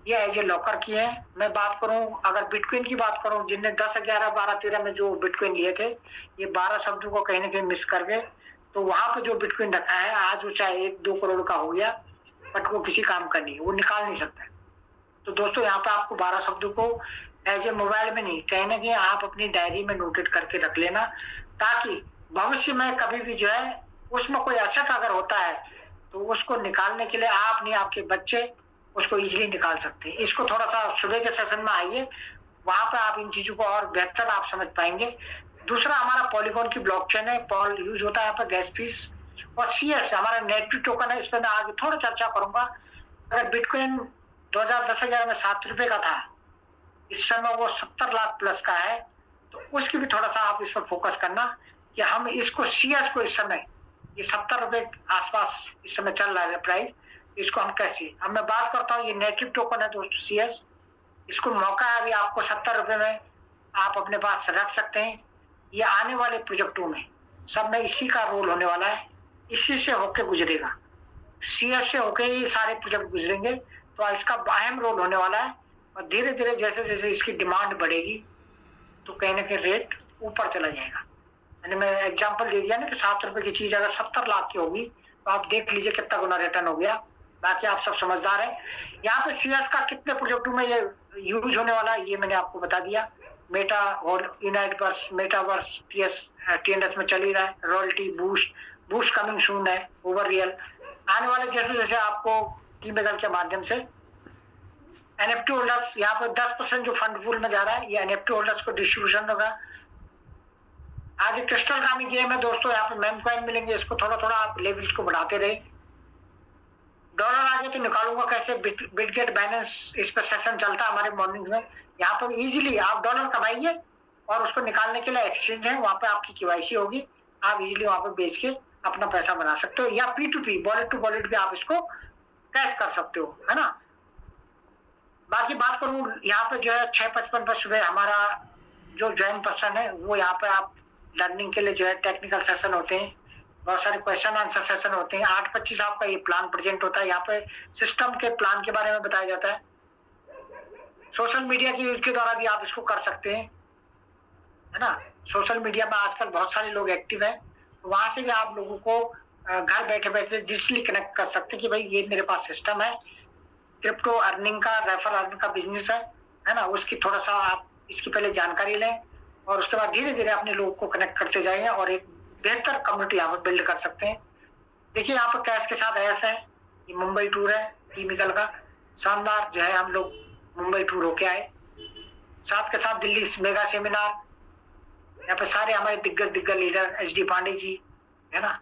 ये एज ए लॉकर की है। मैं बात करूं अगर बिटकॉइन की बात करूं, जिनने 10, 11, 12, 13 में जो बिटकॉइन लिए थे, ये 12 शब्दों को कहीं ना कहीं मिस कर गए। तो वहां पे जो बिटकॉइन रखा है आज वो चाहे 1-2 करोड़ का हो गया, बट वो किसी काम का नहीं, वो निकाल नहीं सकता। तो दोस्तों यहाँ पे आपको 12 शब्दों को एज ए मोबाइल में नहीं, कहीं ना कहीं आप अपनी डायरी में नोटेट करके रख लेना, ताकि भविष्य में कभी भी जो है उसमें कोई एसेट अगर होता है तो उसको निकालने के लिए आप नहीं आपके बच्चे उसको इजीली निकाल सकते हैं। इसको थोड़ा सा सुबह के सेशन में आइए, वहां पे आप इन चीजों को और बेहतर आप समझ पाएंगे। दूसरा हमारा पॉलीगॉन की ब्लॉकचेन है, पॉल यूज होता है यहाँ पर गैस फीस, और CS हमारा नेटिव टोकन है। इस पर मैं आगे थोड़ा चर्चा करूंगा। अगर बिटकॉइन 2010 में 7 रुपए का था, इस समय वो 70 लाख प्लस का है, तो उसकी भी थोड़ा सा आप इस पर फोकस करना कि हम इसको CS को इस समय ये 70 रुपए आसपास इस समय चल रहा है प्राइस, इसको हम कैसे, अब मैं बात करता हूँ ये नेटिव टोकन है दोस्तों CS, इसको मौका है अभी आपको 70 रुपए में आप अपने पास रख सकते हैं। ये आने वाले प्रोजेक्टों में सब में इसी का रोल होने वाला है, इसी से होके गुजरेगा, CS से होके ही सारे प्रोजेक्ट गुजरेंगे। तो इसका अहम रोल होने वाला है, और धीरे धीरे जैसे जैसे इसकी डिमांड बढ़ेगी तो कहीं ना कहीं रेट ऊपर चला जाएगा। मैंने मैं एग्जांपल दे दिया ना कि 7 रुपए की चीज अगर 70 लाख की होगी तो आप देख लीजिए कितना गुना रिटर्न हो गया। बाकी आप सब समझदार हैं। यहाँ पे CS का कितने प्रोजेक्टों में ये यूज होने वाला है ये मैंने आपको बता दिया। मेटा और यूनाइटवर्स, मेटावर्स TNS में चल ही रहा है, रॉयल्टी, बूस्ट कमिंग सून है, ओवर रियल आने वाले जैसे जैसे आपको टीमेगल के माध्यम से एनएफटी होल्डर्स, यहाँ पे 10% जो फंड पूल में जा रहा है ये एनएफटी होल्डर्स को डिस्ट्रीब्यूशन होगा। आगे क्रिस्टल कामी गेम है दोस्तों, यहाँ पे मेम कॉइन मिलेंगे, इसको थोड़ा थोड़ा आप लेवल्स को बढ़ाते रहे। डॉलर आगे तो निकालूंगा कैसे, बिटगेट बैलेंस इस पर सेशन चलता है हमारे मॉर्निंग में। यहाँ पर इजीली आप डॉलर कमाइए और उसको निकालने के लिए एक्सचेंज है, वहां पे आपकी केवाईसी होगी, आप इजीली वहां पे बेच के अपना पैसा बना सकते हो, या P2P वॉलेट टू वॉलेट भी आप इसको कैश कर सकते हो, है ना। बाकी बात करूं यहाँ पे जो है 6:55 पर सुबह हमारा जो ज्वाइन पर्सन है वो यहाँ पे आप लर्निंग के लिए जो है टेक्निकल सेशन होते हैं, बहुत सारे क्वेश्चन आंसर सेशन होते हैं। 8:25 आपका ये प्लान प्रेजेंट होता है, यहाँ पे सिस्टम के प्लान के बारे में बताया जाता है। सोशल मीडिया के यूज के द्वारा भी आप इसको कर सकते हैं, है ना। सोशल मीडिया में आजकल बहुत सारे लोग एक्टिव हैं, तो वहां से भी आप लोगों को घर बैठे बैठे डिजिटली कनेक्ट कर सकते हैं कि भाई ये मेरे पास सिस्टम है, क्रिप्टो अर्निंग का, रेफर अर्निंग का बिजनेस है ना, उसकी थोड़ा सा आप इसकी पहले जानकारी लें और उसके बाद धीरे धीरे अपने लोगों को कनेक्ट करते जाएंगे और एक बेहतर कम्युनिटी यहाँ पर बिल्ड कर सकते हैं। देखिए यहाँ पर कैश के साथ ऐसा है, ये मुंबई टूर है टीमिकल का, शानदार जो है हम लोग मुंबई टूर होके आए, साथ के साथ दिल्ली मेगा सेमिनार, यहाँ पे सारे हमारे दिग्गज लीडर HD पांडे जी, है ना।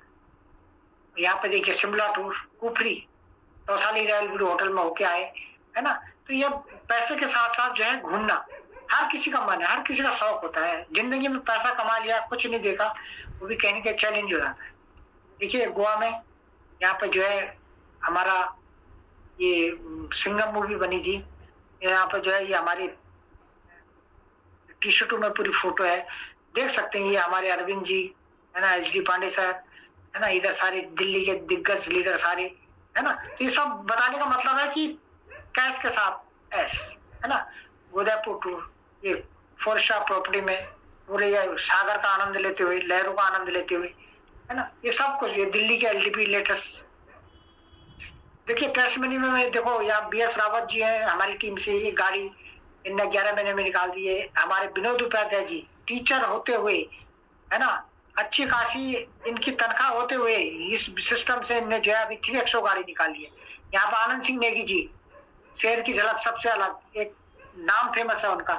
यहाँ पे देखिए Shimla tour, Kufri, Tausali royal view hotel में होके आए, है ना। तो ये पैसे के साथ साथ जो है घूमना हर किसी का मन है, हर किसी का शौक होता है। जिंदगी में पैसा कमा लिया, कुछ नहीं देखा, वो भी कहने के चैलेंज हो जाता है। देखिए गोवा में यहाँ पे जो है हमारा ये सिंघम मूवी बनी थी, यहाँ पे जो है ये हमारी T-शर्टों में पूरी फोटो है, देख सकते हैं। ये हमारे अरविंद जी, है ना, HD पांडे सर, है ना, इधर सारे दिल्ली के दिग्गज लीडर सारे, है ना। तो ये सब बताने का मतलब है कि कैश के साथ ऐश, है ना। गोदयपुर टूर, ये 4 स्टार प्रॉपर्टी में पूरे सागर का आनंद लेते हुए, लहरों का आनंद लेते हुए, है ना, ये सब कुछ। ये दिल्ली के LDP लेटेस्ट, देखिए टेस्ट मनी में देखो यहाँ BS रावत जी हैं हमारी टीम से, ये गाड़ी इनने 11 महीने में निकाल दी है। हमारे विनोद उपाध्याय जी टीचर होते हुए, है ना, अच्छी खासी इनकी तनख्वाह होते हुए इस सिस्टम से इनने जो है अभी 3XO गाड़ी निकाली है। यहाँ पर आनंद सिंह नेगी जी, शेर की झलक सबसे अलग, एक नाम फेमस है उनका,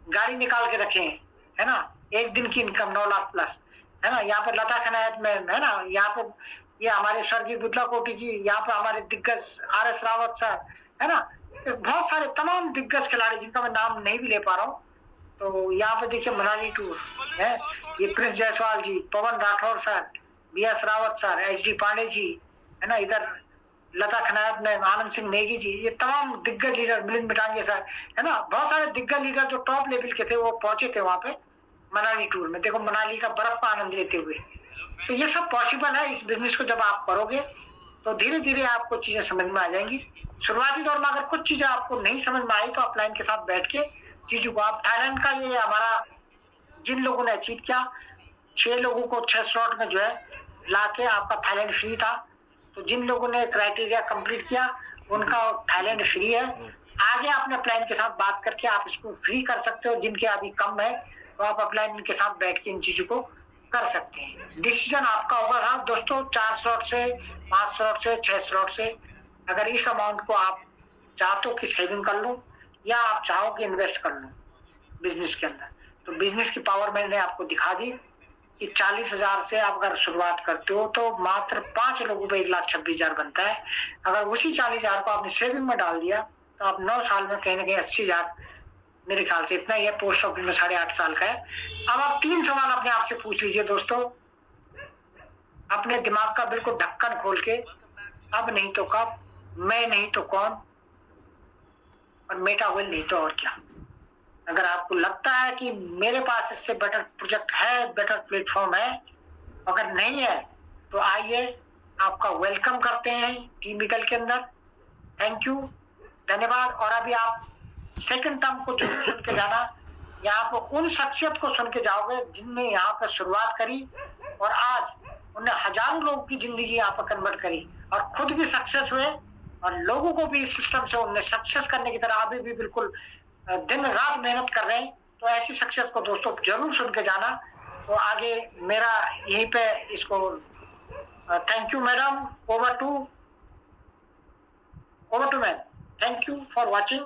गाड़ी निकाल के रखे हैं, है ना, एक दिन की इनकम 9 लाख प्लस, है ना। यहाँ पर लता खनायत में, है ना, यहाँ पर ये हमारे स्वर्गीय बुदला कोटी जी, यहाँ पर हमारे दिग्गज RS रावत सर, है ना, बहुत सारे तमाम दिग्गज खिलाड़ी जिनका मैं नाम नहीं भी ले पा रहा हूँ। तो यहाँ पे देखिए मनाली टूर है, ये Prince Jaiswal ji, Pawan Rathore sir, BS Rawat sir, HD Pandey ji, है ना, इधर लता खनायत में आनंद सिंह नेगी जी, ये तमाम दिग्गज लीडर, मिलिंद मिटांगे सर, है ना, बहुत सारे दिग्गज लीडर जो टॉप लेवल के थे वो पहुंचे थे वहां पे मनाली टूर में। देखो मनाली का बर्फ का आनंद लेते हुए। तो ये सब पॉसिबल है इस बिजनेस को जब आप करोगे तो धीरे धीरे आपको चीजें समझ में आ जाएंगी। शुरुआती दौर में अगर कुछ चीजें आपको नहीं समझ में आई तो अपलाइन के साथ बैठ के चीजों को आप, थाईलैंड का ये हमारा जिन लोगों ने अचीव किया, 6 लोगों को 6 स्लॉट में जो है लाके आपका थाईलैंड फ्री था। तो जिन लोगों ने क्राइटेरिया कंप्लीट किया उनका थाईलैंड फ्री है। आगे अपने प्लान के साथ बात करके आप इसको फ्री कर सकते हो। जिनके अभी कम है तो आप अपलाइन के साथ बैठ के इन चीजों को कर सकते हैं। डिसीजन आपका होगा। हाँ दोस्तों, 4 स्लॉट से, 5 स्लॉट से, 6 स्लॉट से, अगर इस अमाउंट को आप चाहते हो कि सेविंग कर लो या आप चाहो कि इन्वेस्ट कर लो बिजनेस के अंदर, तो बिजनेस की पावर मैंने आपको दिखा दी कि 40,000 से आप अगर शुरुआत करते हो तो मात्र 5 लोगों पे 1,26,000 बनता है। अगर उसी 40,000 को आपने सेविंग में डाल दिया तो आप 9 साल में कहीं ना कहीं 80,000, मेरे ख्याल से इतना ही है, पोस्ट ऑफिस में 8.5 साल का है। अब आप 3 सवाल अपने आप से पूछ लीजिए दोस्तों, अपने दिमाग का बिल्कुल ढक्कन खोल के, अब नहीं तो कब, मैं नहीं तो कौन, और मेटा विल नहीं तो और क्या। अगर आपको लगता है कि मेरे पास इससे बेटर प्रोजेक्ट है, बेटर प्लेटफॉर्म है, अगर नहीं है तो आइए, आपका वेलकम करते हैं टीमिकल के अंदर। थैंक यू, धन्यवाद। और अभी आप सेकंड टर्म को जरूर सुन के जाना, यहाँ पर उन शख्सियत को सुन के जाओगे जिनने यहाँ पर शुरुआत करी और आज उन्हें हजारों लोगों की जिंदगी यहाँ पर कन्वर्ट करी और खुद भी सक्सेस हुए और लोगों को भी इस सिस्टम से उन्हें सक्सेस करने की तरह अभी भी बिल्कुल दिन रात मेहनत कर रहे हैं। तो ऐसी शख्सियत को दोस्तों जरूर सुन के जाना। तो आगे मेरा यहीं पे इसको thank you madam, over to ma'am, thank you for watching.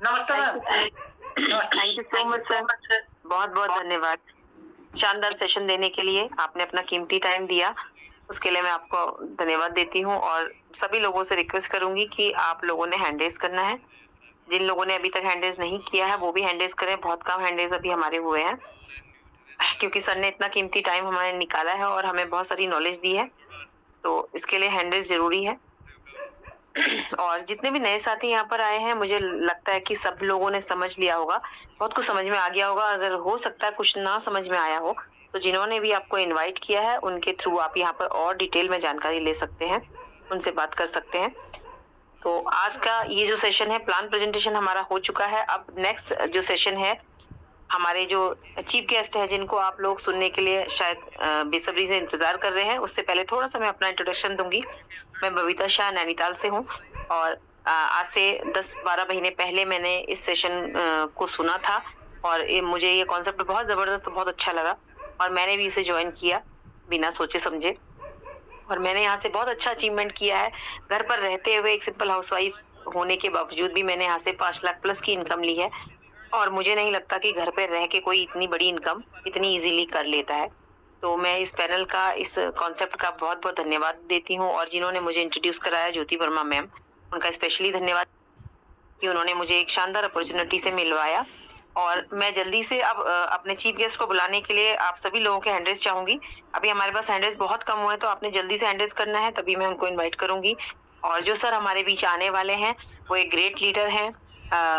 नमस्ते ma'am. Thank you so much sir, बहुत बहुत धन्यवाद शानदार सेशन देने के लिए। आपने अपना कीमती टाइम दिया, उसके लिए मैं आपको धन्यवाद देती हूँ। और सभी लोगों से रिक्वेस्ट करूंगी कि आप लोगों ने हैंड रेज करना है। जिन लोगों ने अभी तक हैंड रेज नहीं किया है वो भी हैंड रेज करें। बहुत कम हैंड रेज अभी हमारे हुए हैं, क्योंकि सर ने इतना कीमती टाइम हमारे निकाला है और हमें बहुत सारी नॉलेज दी है, तो इसके लिए हैंड रेज जरूरी है। और जितने भी नए साथी यहाँ पर आए हैं, मुझे लगता है कि सब लोगों ने समझ लिया होगा, बहुत कुछ समझ में आ गया होगा। अगर हो सकता है कुछ ना समझ में आया हो, तो जिन्होंने भी आपको इनवाइट किया है उनके थ्रू आप यहाँ पर और डिटेल में जानकारी ले सकते हैं, उनसे बात कर सकते हैं। तो आज का ये जो सेशन है, प्लान प्रेजेंटेशन हमारा हो चुका है। अब नेक्स्ट जो सेशन है, हमारे जो चीफ गेस्ट है जिनको आप लोग सुनने के लिए शायद बेसब्री से इंतजार कर रहे हैं, उससे पहले थोड़ा सा मैं अपना इंट्रोडक्शन दूंगी। मैं बबीता शाह नैनीताल से हूँ और आज से 10-12 महीने पहले मैंने इस सेशन को सुना था और मुझे ये कॉन्सेप्ट बहुत जबरदस्त, बहुत अच्छा लगा और मैंने भी इसे ज्वाइन किया बिना सोचे समझे। और मैंने यहाँ से बहुत अच्छा अचीवमेंट किया है। घर पर रहते हुए एक सिंपल हाउसवाइफ होने के बावजूद भी मैंने यहाँ से 5 लाख प्लस की इनकम ली है और मुझे नहीं लगता कि घर पे रह के कोई इतनी बड़ी इनकम इतनी इजीली कर लेता है। तो मैं इस पैनल का, इस कॉन्सेप्ट का बहुत बहुत धन्यवाद देती हूँ। और जिन्होंने मुझे इंट्रोड्यूस कराया, ज्योति वर्मा मैम, उनका स्पेशली धन्यवाद कि उन्होंने मुझे एक शानदार अपॉर्चुनिटी से मिलवाया। और मैं जल्दी से अब अपने चीफ गेस्ट को बुलाने के लिए आप सभी लोगों के हैंडरेज चाहूंगी। अभी हमारे पास हैंडरेज बहुत कम हुए हैं, तो आपने जल्दी से हैंडरेज करना है, तभी मैं उनको इन्वाइट करूंगी। और जो सर हमारे बीच आने वाले हैं वो एक ग्रेट लीडर हैं,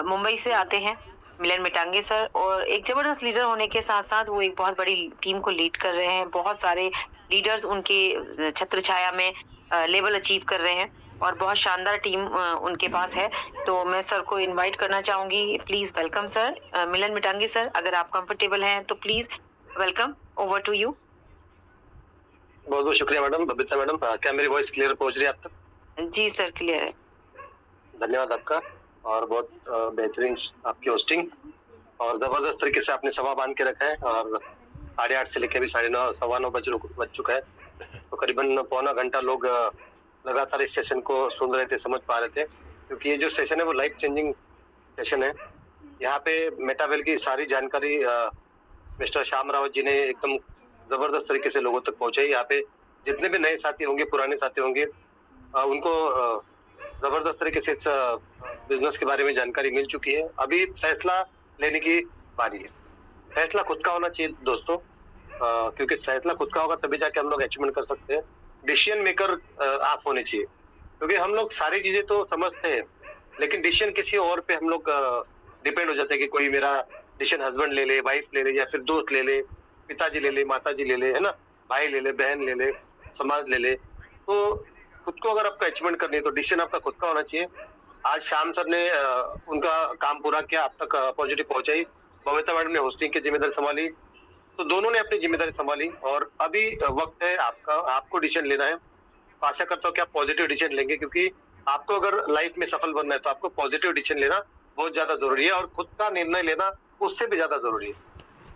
मुंबई से आते हैं, मिलन मिटांगे सर। और एक जबरदस्त लीडर होने के साथ साथ वो एक बहुत बड़ी टीम को लीड कर रहे हैं। बहुत सारे लीडर्स उनके छत्र छाया में लेवल अचीव कर रहे हैं और बहुत शानदार टीम उनके पास है। तो मैं सर को इनवाइट करना चाहूंगी। Please welcome sir, Milan Mitange sir. अगर आप कंफर्टेबल हैं तो please welcome, over to you. बहुत बहुत शुक्रिया मैडम, बबीता मैडम। क्या मेरी वॉइस क्लियर पहुंच रही है आप तक? जी सर, क्लियर है। धन्यवाद आपका और बहुत बेहतरीन आपकी होस्टिंग और जबरदस्त तरीके से आपने सभा बांध के रखा है। और 8:30 से लेकर अभी 9:30 9:15 बज चुका है, तो करीबन पौना घंटा लोग लगातार इस सेशन को सुन रहे थे, समझ पा रहे थे, क्योंकि ये जो सेशन है वो लाइफ चेंजिंग सेशन है। यहाँ पे मेटावेल की सारी जानकारी मिस्टर श्याम रावत जी ने एकदम जबरदस्त तरीके से लोगों तक पहुंचाई। यहाँ पे जितने भी नए साथी होंगे, पुराने साथी होंगे, उनको जबरदस्त तरीके से इस बिजनेस के बारे में जानकारी मिल चुकी है। अभी फैसला लेने की बारी है। फैसला खुद का होना चाहिए दोस्तों, क्योंकि फैसला खुद का होगा तभी जाके हम लोग अचीवमेंट कर सकते हैं। डिसीजन मेकर आप होने चाहिए, क्योंकि हम लोग सारी चीजें तो समझते हैं लेकिन डिसीजन किसी और पे हम लोग डिपेंड हो जाते हैं कि कोई मेरा डिसीजन हस्बैंड ले ले, वाइफ ले ले, या फिर दोस्त ले ले, पिताजी ले ले, माताजी ले ले, है ना, भाई ले ले, बहन ले ले, समाज ले ले। तो खुद को अगर आपको अचीवमेंट करनी है तो डिसीजन आपका खुद का होना चाहिए। आज श्याम सर ने उनका काम पूरा किया, आप तक पॉजिटिव पहुंचाई। बबीता मैडम ने होस्टिंग की जिम्मेदारी संभाली, तो दोनों ने अपनी जिम्मेदारी संभाली और अभी वक्त है आपको डिसीजन लेना है। तो आशा करता हूँ कि आप पॉजिटिव डिसीजन लेंगे, क्योंकि आपको अगर लाइफ में सफल बनना है तो आपको पॉजिटिव डिसीजन लेना बहुत ज्यादा जरूरी है और खुद का निर्णय लेना उससे भी ज्यादा जरूरी है।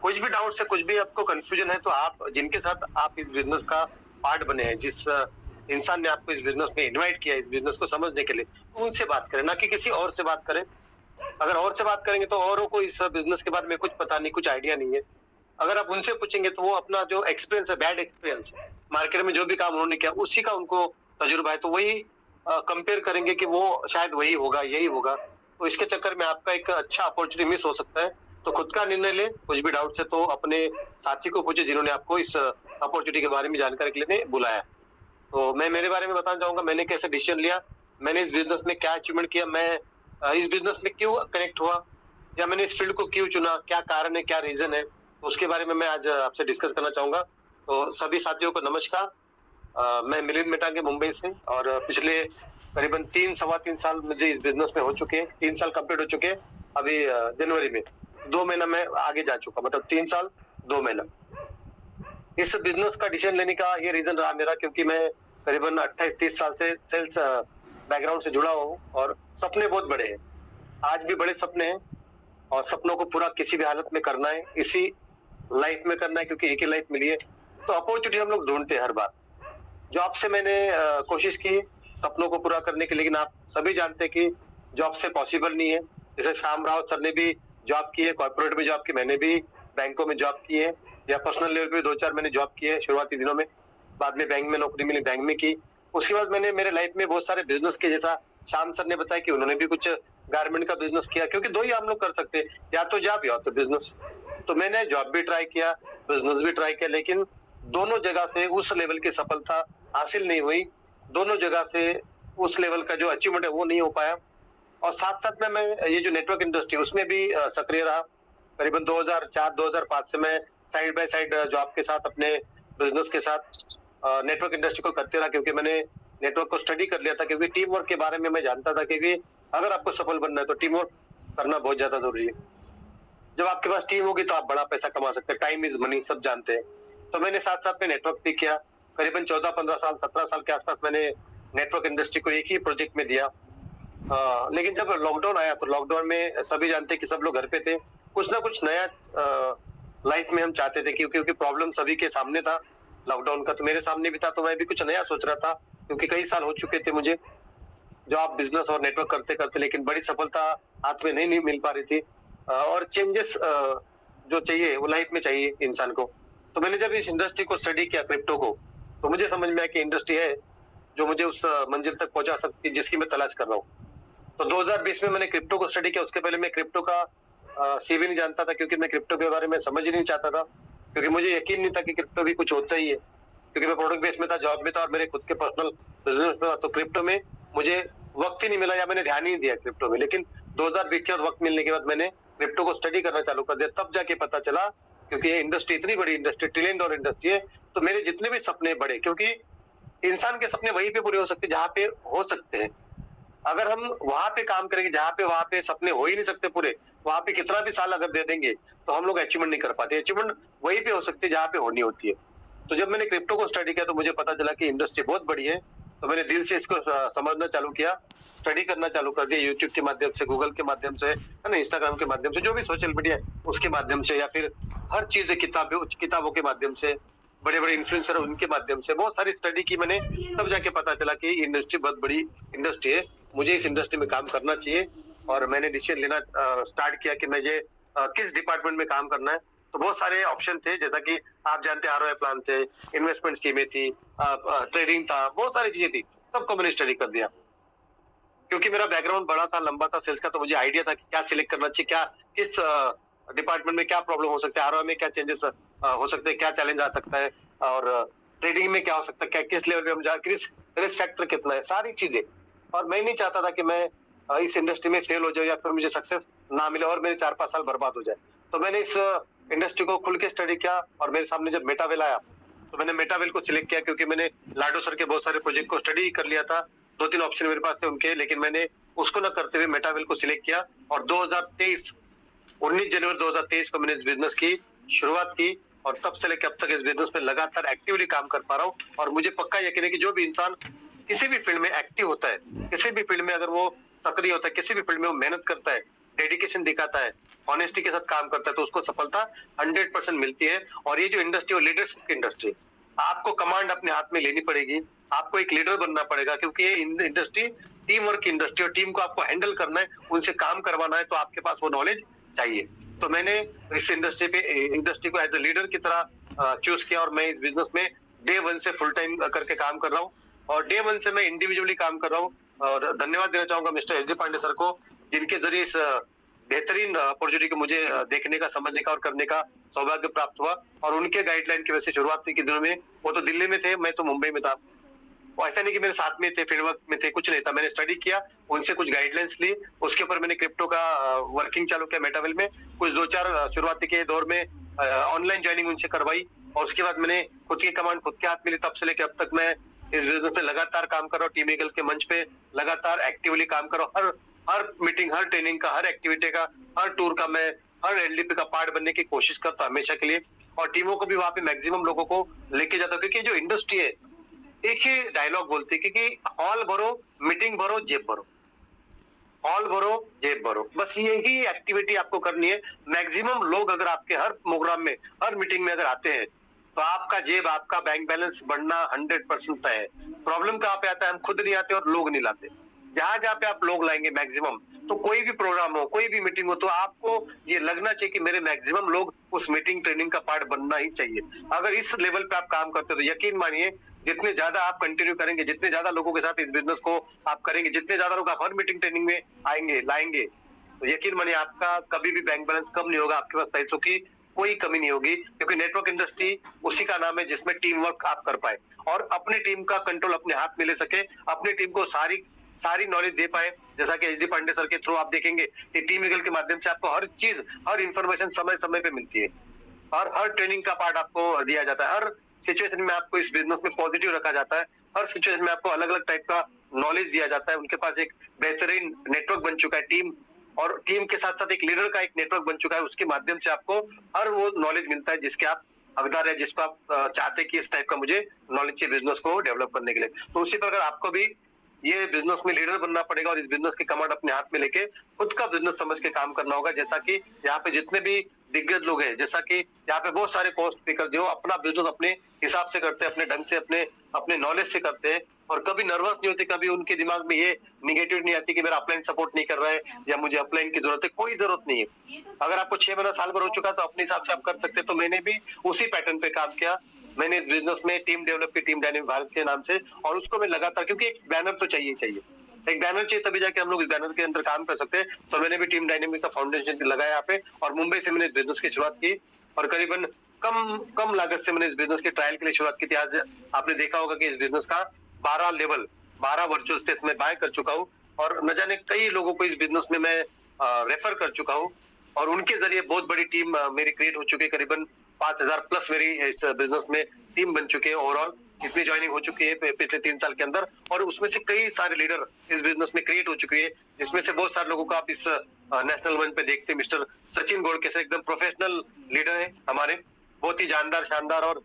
कुछ भी डाउट से, कुछ भी आपको कंफ्यूजन है, तो आप जिनके साथ आप इस बिजनेस का पार्ट बने हैं, जिस इंसान ने आपको इस बिजनेस में इनवाइट किया, इस बिजनेस को समझने के लिए, उनसे बात करें, ना कि किसी और से बात करें। अगर और से बात करेंगे तो औरों को इस बिजनेस के बारे में कुछ पता नहीं, कुछ आइडिया नहीं है। अगर आप उनसे पूछेंगे तो वो अपना जो एक्सपीरियंस है, बैड एक्सपीरियंस, मार्केट में जो भी काम उन्होंने किया उसी का उनको तजुर्बा है, तो वही कंपेयर करेंगे कि वो शायद वही होगा, यही होगा। तो इसके चक्कर में आपका एक अच्छा अपॉर्चुनिटी मिस हो सकता है। तो खुद का निर्णय ले, कुछ भी डाउट है तो अपने साथी को पूछे जिन्होंने आपको इस अपॉर्चुनिटी के बारे में जानकारी के लिए बुलाया। तो मैं मेरे बारे में बताना चाहूंगा, मैंने कैसे डिसीजन लिया, मैंने इस बिजनेस में क्या अचीवमेंट किया, मैं इस बिजनेस में क्यों कनेक्ट हुआ, या मैंने इस फील्ड को क्यों चुना, क्या कारण है, क्या रीजन है, उसके बारे में मैं आज आपसे डिस्कस करना चाहूंगा। तो सभी साथियों को नमस्कार। मैं मिलिंद मिटांगे मुंबई से और पिछले करीबन 3-3.25 साल मुझे इस बिजनेस में हो चुके हैं। 3 साल कंप्लीट हो चुके हैं। अभी जनवरी में 2 महीना मैं आगे जा चुका, मतलब 3 साल 2 महीना। इस बिजनेस का डिसीजन लेने का ये रीजन रहा मेरा, क्योंकि मैं करीबन 28-30 साल से सेल्स बैकग्राउंड से जुड़ा हुआ हूँ और सपने बहुत बड़े हैं, आज भी बड़े सपने हैं और सपनों को पूरा किसी भी हालत में करना है, इसी लाइफ में करना है, क्योंकि एक ही लाइफ मिली है। तो अपॉर्चुनिटी हम लोग ढूंढते हैं हर बार। जॉब से मैंने कोशिश की सपनों को पूरा करने की, लेकिन आप सभी जानते हैं कि जॉब से पॉसिबल नहीं है। जैसे श्याम राव सर ने भी जॉब की है, कॉर्पोरेट में जॉब की, मैंने भी बैंकों में जॉब की है, या पर्सनल लेवल पे 2-4 मैंने जॉब की है शुरुआती दिनों में, बाद में बैंक में नौकरी मिली, बैंक में की। उसके बाद मैंने मेरे लाइफ में बहुत सारे बिजनेस किए, जैसा श्याम सर ने बताया कि उन्होंने भी कुछ गारमेंट का बिजनेस किया, क्योंकि दो ही हम लोग कर सकते हैं, या तो जॉब या तो बिजनेस। तो मैंने जॉब भी ट्राई किया, बिजनेस भी ट्राई किया, लेकिन दोनों जगह से उस लेवल की सफलता हासिल नहीं हुई, दोनों जगह से उस लेवल का जो अचीवमेंट है वो नहीं हो पाया। और साथ साथ में मैं ये जो नेटवर्क इंडस्ट्री उसमें भी सक्रिय रहा। करीबन 2004-2005 से मैं साइड बाय साइड जॉब के साथ अपने बिजनेस के साथ नेटवर्क इंडस्ट्री को करते रहा, क्योंकि मैंने नेटवर्क को स्टडी कर लिया था, क्योंकि टीम वर्क के बारे में मैं जानता था कि अगर आपको सफल बनना है तो टीम वर्क करना बहुत ज्यादा जरूरी है। जब आपके पास टीम होगी तो आप बड़ा पैसा कमा सकते हैं, टाइम इज मनी, सब जानते हैं। तो मैंने साथ साथ में नेटवर्क भी किया, करीबन 14-15 साल 17 साल के आसपास मैंने नेटवर्क इंडस्ट्री को एक ही प्रोजेक्ट में दिया। लेकिन जब लॉकडाउन आया तो लॉकडाउन में सभी जानते कि सब लोग घर पे थे, कुछ ना कुछ नया लाइफ में हम चाहते थे, क्योंकि प्रॉब्लम सभी के सामने था लॉकडाउन का, तो मेरे सामने भी था, तो मैं भी कुछ नया सोच रहा था, क्योंकि कई साल हो चुके थे मुझे जॉब बिजनेस और नेटवर्क करते करते, लेकिन बड़ी सफलता हाथ में नहीं मिल पा रही थी। और चेंजेस जो चाहिए वो लाइफ में चाहिए इंसान को। तो मैंने जब इस इंडस्ट्री को स्टडी किया, क्रिप्टो को, तो मुझे समझ में आया कि इंडस्ट्री है जो मुझे उस मंजिल तक पहुंचा सकती है जिसकी मैं तलाश कर रहा हूँ। तो 2020 में मैंने क्रिप्टो को स्टडी किया। उसके पहले मैं क्रिप्टो का सी भी नहीं जानता था, क्योंकि मैं क्रिप्टो के बारे में समझ ही नहीं चाहता था, क्योंकि मुझे यकीन नहीं था कि क्रिप्टो भी कुछ होता ही है, क्योंकि मैं प्रोडक्ट बेस में था, जॉब में था और मेरे खुद के पर्सनल बिजनेस में था। तो क्रिप्टो में मुझे वक्त ही नहीं मिला, या मैंने ध्यान ही नहीं दिया क्रिप्टो में। लेकिन 2020 के बाद वक्त मिलने के बाद मैंने क्रिप्टो को स्टडी करना चालू कर दिया, तब जाके पता चला, क्योंकि ये इंडस्ट्री इतनी बड़ी इंडस्ट्री, ट्रिलियन डॉलर इंडस्ट्री है। तो मेरे जितने भी सपने बड़े, क्योंकि इंसान के सपने वहीं पे पूरे हो सकते जहाँ पे हो सकते हैं। अगर हम वहां पे काम करेंगे जहाँ पे वहां पे सपने हो ही नहीं सकते पूरे, वहां पे कितना भी साल अगर दे देंगे तो हम लोग अचीवमेंट नहीं कर पाते। अचीवमेंट वहीं पे हो सकती है जहाँ पे होनी होती है। तो जब मैंने क्रिप्टो को स्टडी किया तो मुझे पता चला कि इंडस्ट्री बहुत बड़ी है। तो मैंने दिल से इसको समझना चालू किया, स्टडी करना चालू कर दिया, यूट्यूब के माध्यम से, गूगल के माध्यम से, है ना, इंस्टाग्राम के माध्यम से, जो भी सोशल मीडिया है उसके माध्यम से, या फिर हर चीज किताबों के माध्यम से, बड़े बड़े इन्फ्लुएंसर उनके माध्यम से बहुत सारी स्टडी की मैंने। तब जाके पता चला कि इंडस्ट्री बहुत बड़ी इंडस्ट्री है, मुझे इस इंडस्ट्री में काम करना चाहिए। और मैंने डिसीजन लेना स्टार्ट किया कि मुझे किस डिपार्टमेंट में काम करना है। तो बहुत सारे ऑप्शन थे, जैसा कि आप जानते हैं, ROI प्लान थे, इन्वेस्टमेंट स्कीमें थी, ट्रेडिंग था, बहुत सारी चीजें थी। सबको मैंने स्टडी कर दिया, क्योंकि मेरा बैकग्राउंड बड़ा था, लंबा था सेल्स का, तो मुझे आइडिया था कि क्या सिलेक्ट करना चाहिए, क्या किस डिपार्टमेंट में क्या प्रॉब्लम हो सकता है, ROI में क्या चेंजेस हो सकते हैं, क्या चैलेंज आ सकता है, और ट्रेडिंग में क्या हो सकता है, क्या किस लेवल पे हम जा, रिस्क फैक्टर कितना है, सारी चीजें। और मैं नहीं चाहता था कि मैं इस इंडस्ट्री में फेल हो जाऊं या फिर मुझे सक्सेस ना मिले और मेरे 4-5 साल बर्बाद हो जाए। तो मैंने इस इंडस्ट्री को खुल के स्टडी किया, और मेरे सामने जब मेटावेल आया तो मैंने मेटावेल को सिलेक्ट किया, क्योंकि मैंने लाडो सर के बहुत सारे प्रोजेक्ट को स्टडी कर लिया था। 2-3 ऑप्शन मेरे पास थे उनके, लेकिन मैंने उसको न करते हुए मेटावेल को सिलेक्ट किया। और 19 जनवरी 2023 को मैंने इस बिजनेस की शुरुआत की, और तब से लेकर अब तक इस बिजनेस में लगातार एक्टिवली काम कर पा रहा हूँ। और मुझे पक्का यकीन है कि जो भी इंसान किसी भी फील्ड में एक्टिव होता है, किसी भी फील्ड में अगर वो सक्रिय होता है, किसी भी फील्ड में वो मेहनत करता है, डेडिकेशन दिखाता है, ऑनेस्टी के साथ काम करता है, तो उसको सफलता 100% मिलती है। और ये जो इंडस्ट्री है लीडरशिप की इंडस्ट्री, आपको कमांड अपने हाथ में लेनी पड़ेगी, आपको एक लीडर बनना पड़ेगा, क्योंकि ये इंडस्ट्री टीम वर्क की इंडस्ट्री, और टीम को आपको हैंडल करना है, उनसे काम करवाना है, तो आपके पास वो नॉलेज चाहिए। तो मैंने इस इंडस्ट्री को एज ए लीडर की तरह चूज किया, और मैं इस बिजनेस में डे 1 से फुल टाइम करके काम कर रहा हूँ, और डे 1 से मैं इंडिविजुअली काम कर रहा हूँ। और धन्यवाद देना चाहूंगा Mister S D Pandey sir को, जिनके जरिए इस बेहतरीन अपॉर्चुनिटी को मुझे देखने का, समझने का और करने का सौभाग्य प्राप्त हुआ। और उनके गाइडलाइन की वजह से शुरुआती के दिनों में, वो तो दिल्ली में थे, मैं तो मुंबई में था, वो ऐसा नहीं कि मेरे साथ में थे, फील्ड वर्क में थे, कुछ नहीं था। मैंने स्टडी किया, उनसे कुछ गाइडलाइंस ली, उसके ऊपर मैंने क्रिप्टो का वर्किंग चालू किया मेटावेल में। कुछ 2-4 शुरुआती के दौर में ऑनलाइन ज्वाइनिंग उनसे करवाई, और उसके बाद मैंने खुद की कमांड खुद के हाथ मिली। तब से लेकर अब तक मैं इस बिजनेस में लगातार काम कर रहा हूँ, टीम ईगल के मंच पे लगातार एक्टिवली काम कर रहा हूँ। हर मीटिंग, हर ट्रेनिंग का, हर एक्टिविटी का, हर टूर का, मैं हर LDP का पार्ट बनने की कोशिश करता हूँ हमेशा के लिए, और टीमों को भी वहां पे मैक्सिमम लोगों को लेके जाता हूँ। क्योंकि जो इंडस्ट्री है, एक ही डायलॉग बोलती है कि हॉल भरो, मीटिंग भरो, जेब भरो, हॉल भरो, जेब भरो, बस यही एक्टिविटी आपको करनी है। मैक्सिमम लोग अगर आपके हर प्रोग्राम में, हर मीटिंग में अगर आते हैं, तो आपका जेब, आपका बैंक बैलेंस बढ़ना 100% तय है। प्रॉब्लम कहाँ पे आता है, हम खुद नहीं आते और लोग नहीं लाते। जहां जहां पे आप लोग लाएंगे मैक्सिमम, तो कोई भी प्रोग्राम हो, कोई भी मीटिंग हो, तो आपको ये लगना चाहिए कि मेरे मैक्सिमम लोग उस मीटिंग ट्रेनिंग का पार्ट बनना ही चाहिए। अगर इस लेवल पे आप काम करते हो तो यकीन मानिए जितने ज्यादा आप कंटिन्यू करेंगे, जितने ज्यादा लोगों के साथ इस बिजनेस को आप करेंगे, जितने ज्यादा लोग आप हर मीटिंग ट्रेनिंग में आएंगे लाएंगे, तो यकीन मानिए आपका कभी भी बैंक बैलेंस कम नहीं होगा, आपके पास पैसों की कोई कमी नहीं होगी। क्योंकि नेटवर्क इंडस्ट्री उसी का नाम है जिसमें टीम वर्क आप कर पाए और अपनी टीम का कंट्रोल अपने हाथ में ले सके, अपनी टीम को सारी नॉलेज दे पाए। जैसा कि एचडी पांडे सर के थ्रू आप देखेंगे कि टीम ईगल के माध्यम से आपको हर चीज, हर इंफॉर्मेशन समय समय पे मिलती है और हर ट्रेनिंग का पार्ट आपको दिया जाता है। हर सिचुएशन में आपको इस बिजनेस में पॉजिटिव रखा जाता है, हर सिचुएशन में आपको अलग अलग टाइप का नॉलेज दिया जाता है। उनके पास एक बेहतरीन नेटवर्क बन चुका है टीम, और टीम के साथ साथ एक लीडर का एक नेटवर्क बन चुका है। उसके माध्यम से आपको हर वो नॉलेज मिलता है जिसके आप हकदार है, जिसको आप चाहते हैं कि इस टाइप का मुझे नॉलेज चाहिए बिजनेस को डेवलप करने के लिए। तो उसी प्रकार आपको भी ये बिजनेस में लीडर बनना पड़ेगा और इस बिजनेस की कमांड अपने हाथ में लेके खुद का बिजनेस समझ के काम करना होगा। जैसा कि यहाँ पे जितने भी दिग्गज लोग हैं, जैसा कि यहाँ पे बहुत सारे कॉस्ट स्पीकर जो अपना बिजनेस अपने हिसाब से करते हैं, अपने ढंग से, अपने नॉलेज से करते हैं और कभी नर्वस नहीं होते, कभी उनके दिमाग में ये निगेटिव नहीं आती कि मेरा अपलाइन सपोर्ट नहीं कर रहा है या मुझे अपलाइन की जरूरत है। कोई जरूरत नहीं है। अगर आपको 6 महीना साल भर हो चुका तो अपने हिसाब से आप कर सकते हैं। तो मैंने भी उसी पैटर्न पे काम किया। मैंने इस बिजनेस में टीम डेवलप की, टीम डायनेमिक भारत के नाम से, और उसको मैं लगातार, क्योंकि एक बैनर तो चाहिए, एक बैनर चाहिए तभी जाके हम लोग इस बैनर के अंदर काम कर सकते हैं। तो मैंने भी टीम डायनेमिक का फाउंडेशन लगाया यहाँ पे और मुंबई से मैंने इस बिजनेस की शुरुआत की और करीबन कम लागत से मैंने इस बिजनेस के ट्रायल के लिए शुरुआत की थी। आज आपने देखा होगा कि इस बिजनेस का 12 वर्चुअल स्टेज में बाय कर चुका हूँ और न जाने कई लोगों को इस बिजनेस में मैं रेफर कर चुका हूँ और उनके जरिए बहुत बड़ी टीम मेरी क्रिएट हो चुकी है। करीबन 5000 प्लस मेरी इस बिजनेस में टीम बन चुकी है। ओवरऑल इतनी ज्वाइनिंग हो चुकी है पिछले 3 साल के अंदर और उसमें से कई सारे लीडर इस बिजनेस में क्रिएट हो चुकी है, जिसमें से बहुत सारे लोगों को आप इस नेशनल मंच पे देखते हैं। मिस्टर सचिन गोड़के से एकदम प्रोफेशनल लीडर है हमारे, बहुत ही जानदार, शानदार और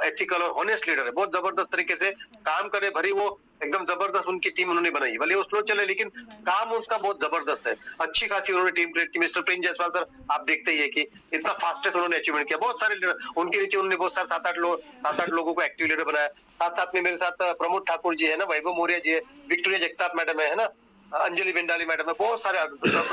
एथिकल और ऑनेस्ट लीडर है। बहुत जबरदस्त तरीके से काम करे, भरी वो एकदम जबरदस्त उनकी टीम उन्होंने बनाई। भले वो स्लो चले लेकिन काम उसका बहुत जबरदस्त है। अच्छी खासी उन्होंने टीम क्रिएट की। मिस्टर प्रिंस जायसवाल सर आप देखते ही है कि इतना फास्टेस्ट उन्होंने अचीवमेंट किया। बहुत सारे लीडर उनके नीचे उन्होंने बहुत सारे 7-8 लोगों को एक्टिव लीडर बनाया। साथ में मेरे साथ प्रमोद ठाकुर जी है ना, वैभव मौर्य जी है, विक्टोरिया जगताप मैडम है ना, अंजलि बेंडाली मैडम है, बहुत सारे,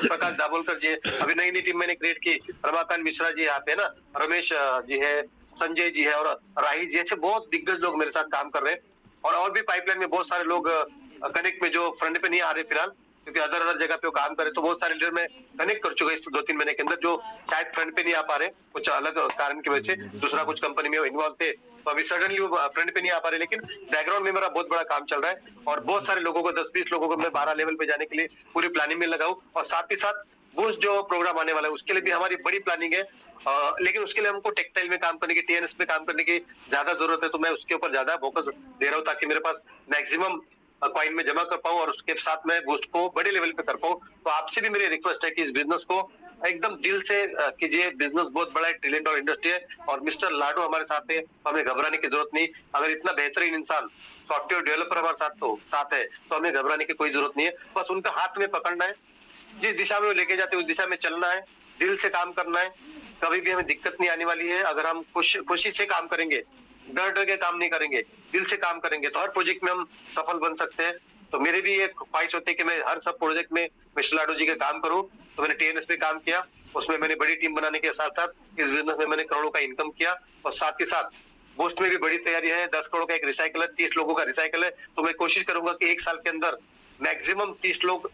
प्रकाश दाभोलकर जी है। अभी नई टीम मैंने क्रिएट की, रमाकांत मिश्रा जी यहाँ पे ना, रमेश जी है, संजय जी है और राही जी, ऐसे बहुत दिग्गज लोग मेरे साथ काम कर रहे हैं। और भी पाइपलाइन में बहुत सारे लोग कनेक्ट में जो फ्रंट पे नहीं आ रहे फिलहाल, क्योंकि अदर जगह पे वो काम करे, तो बहुत सारे लीडर में कनेक्ट कर चुका इस 2-3 महीने के अंदर, जो शायद फ्रंट पे नहीं आ पा रहे कुछ अलग कारण की वजह से, दूसरा कुछ कंपनी में इन्वॉल्व थे, तो अभी सडनली वो फ्रंट पे नहीं आ पा रहे। लेकिन बैकग्राउंड में मेरा बहुत बड़ा काम चल रहा है और बहुत सारे लोगों को, 10-20 लोगों को मैं 12 लेवल पे जाने के लिए पूरी प्लानिंग में लगाऊं। और साथ ही साथ बूस्ट जो प्रोग्राम आने वाला है उसके लिए भी हमारी बड़ी प्लानिंग है। लेकिन उसके लिए हमको टेक्सटाइल में काम करने की, टीएनएस में काम करने की ज्यादा जरूरत है, तो मैं उसके ऊपर ज्यादा फोकस दे रहा हूँ ताकि मेरे पास मैक्सिमम कॉइन में जमा कर पाऊं और उसके साथ मैं बूस्ट को बड़े लेवल पे कर पाऊं। तो आपसे भी मेरी रिक्वेस्ट है कि इस बिजनेस को एकदम दिल से कीजिए। बिजनेस बहुत बड़ा है, ट्रिलियन डॉलर इंडस्ट्री है और मिस्टर लाडो हमारे साथ है, हमें घबराने की जरूरत नहीं। अगर इतना बेहतरीन इंसान, सॉफ्टवेयर डेवलपर हमारे साथ है तो हमें घबराने की कोई जरूरत नहीं है। बस उनका हाथ में पकड़ना है, जिस दिशा में वो लेके जाते हैं उस दिशा में चलना है, दिल से काम करना है। कभी भी हमें दिक्कत नहीं आने वाली है अगर हम खुशी से काम करेंगे, डर के काम नहीं करेंगे, दिल से काम करेंगे, तो हर प्रोजेक्ट में हम सफल बन सकते हैं। तो मेरे भी एक ख्वाहिश होती है कि मैं हर सब प्रोजेक्ट में मिस्टर लाडो जी के काम करूं। तो मैंने टीएनएस पे काम किया, उसमें मैंने बड़ी टीम बनाने के साथ साथ इस बिजनेस में मैंने करोड़ों का इनकम किया और साथ ही साथ बूस्ट में भी बड़ी तैयारी है। 10 करोड़ का एक रिसाइकल है, 30 लोगों का रिसाइकल है। तो मैं कोशिश करूंगा कि 1 साल के अंदर मैक्सिमम 30 लोग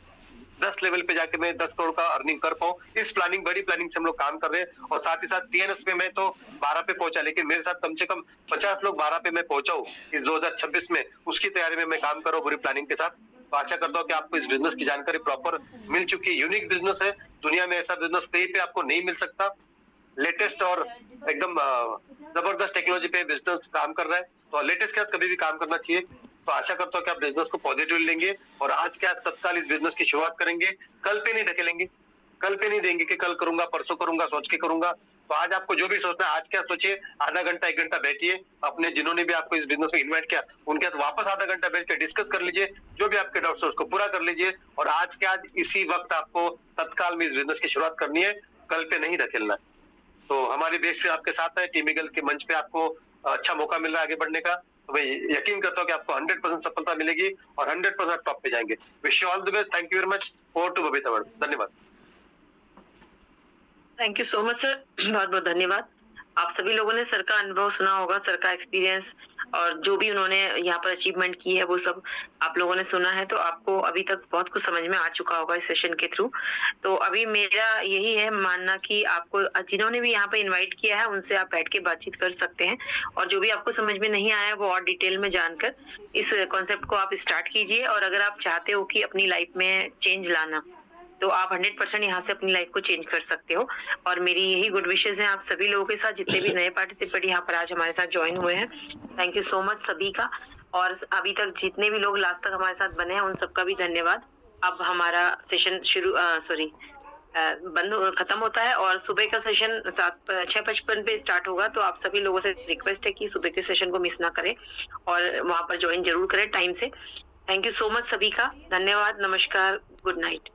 10 लेवल पे जाके मैं 10 करोड़ का अर्निंग कर पाऊं। इस बड़ी प्लानिंग से हम लोग काम कर रहे हैं और साथ ही साथ टीएनएस में मैं तो 12 पे पहुंचा, लेकिन मेरे साथ कम से कम 50 लोग 12 पे मैं पहुंचाऊं इस 2026 में, उसकी तैयारी में मैं काम कर रहा हूं पूरी प्लानिंग के साथ। तो आशा करता हूँ कि आपको इस बिजनेस की जानकारी प्रॉपर मिल चुकी है। यूनिक बिजनेस है, दुनिया में ऐसा बिजनेस कहीं पे आपको नहीं मिल सकता। लेटेस्ट और एकदम जबरदस्त टेक्नोलॉजी पे बिजनेस काम कर रहा है, तो लेटेस्ट के साथ कभी भी काम करना चाहिए। तो आशा करता हूँ कि आप बिजनेस को पॉजिटिव लेंगे और आज के आज तत्काल इस बिजनेस की शुरुआत करेंगे। कल पे नहीं ढकेलेंगे, कल पे नहीं देंगे कि कल करूंगा, परसों करूंगा, सोच के करूंगा। तो आज आपको जो भी सोचना है, आज क्या सोचिए, आधा घंटा 1 घंटा बैठिए, अपने जिन्होंने भी आपको इस बिजनेस में इन्वाइट किया उनके साथ वापस आधा घंटा बैठ के डिस्कस कर लीजिए, जो भी आपके डाउट्स है उसको पूरा कर लीजिए और आज के आज इसी वक्त आपको तत्काल में इस बिजनेस की शुरुआत करनी है, कल पे नहीं ढकेलना। तो हमारी बेस पे आपके साथ है, टीम ईगल के मंच पे आपको अच्छा मौका मिल रहा है आगे बढ़ने का। तो मैं यकीन करता हूँ कि आपको 100% सफलता मिलेगी और 100% टॉप पे जाएंगे। Wish you all the best. Thank you very much. Over to Babita madam. धन्यवाद। Thank you so much sir, बहुत बहुत धन्यवाद। आप सभी लोगों ने सर का अनुभव सुना होगा, सर का एक्सपीरियंस और जो भी उन्होंने यहाँ पर अचीवमेंट की है वो सब आप लोगों ने सुना है, तो आपको अभी तक बहुत कुछ समझ में आ चुका होगा इस सेशन के थ्रू। तो अभी मेरा यही है मानना कि आपको जिन्होंने भी यहाँ पे इनवाइट किया है उनसे आप बैठ के बातचीत कर सकते हैं और जो भी आपको समझ में नहीं आया वो और डिटेल में जानकर इस कॉन्सेप्ट को आप स्टार्ट कीजिए। और अगर आप चाहते हो कि अपनी लाइफ में चेंज लाना तो आप 100% यहाँ से अपनी लाइफ को चेंज कर सकते हो। और मेरी यही गुड विशेष है आप सभी लोगों के साथ, जितने भी नए पार्टिसिपेंट यहाँ पर आज हमारे साथ ज्वाइन हुए हैं। थैंक यू सो मच सभी का। और अभी तक जितने भी लोग लास्ट तक हमारे साथ बने हैं उन सबका भी धन्यवाद। अब हमारा सेशन खत्म होता है और सुबह का सेशन 6:55 पे स्टार्ट होगा। तो आप सभी लोगों से रिक्वेस्ट है कि सुबह के सेशन को मिस ना करें और वहां पर ज्वाइन जरूर करें टाइम से। थैंक यू सो मच सभी का, धन्यवाद, नमस्कार, गुड नाइट।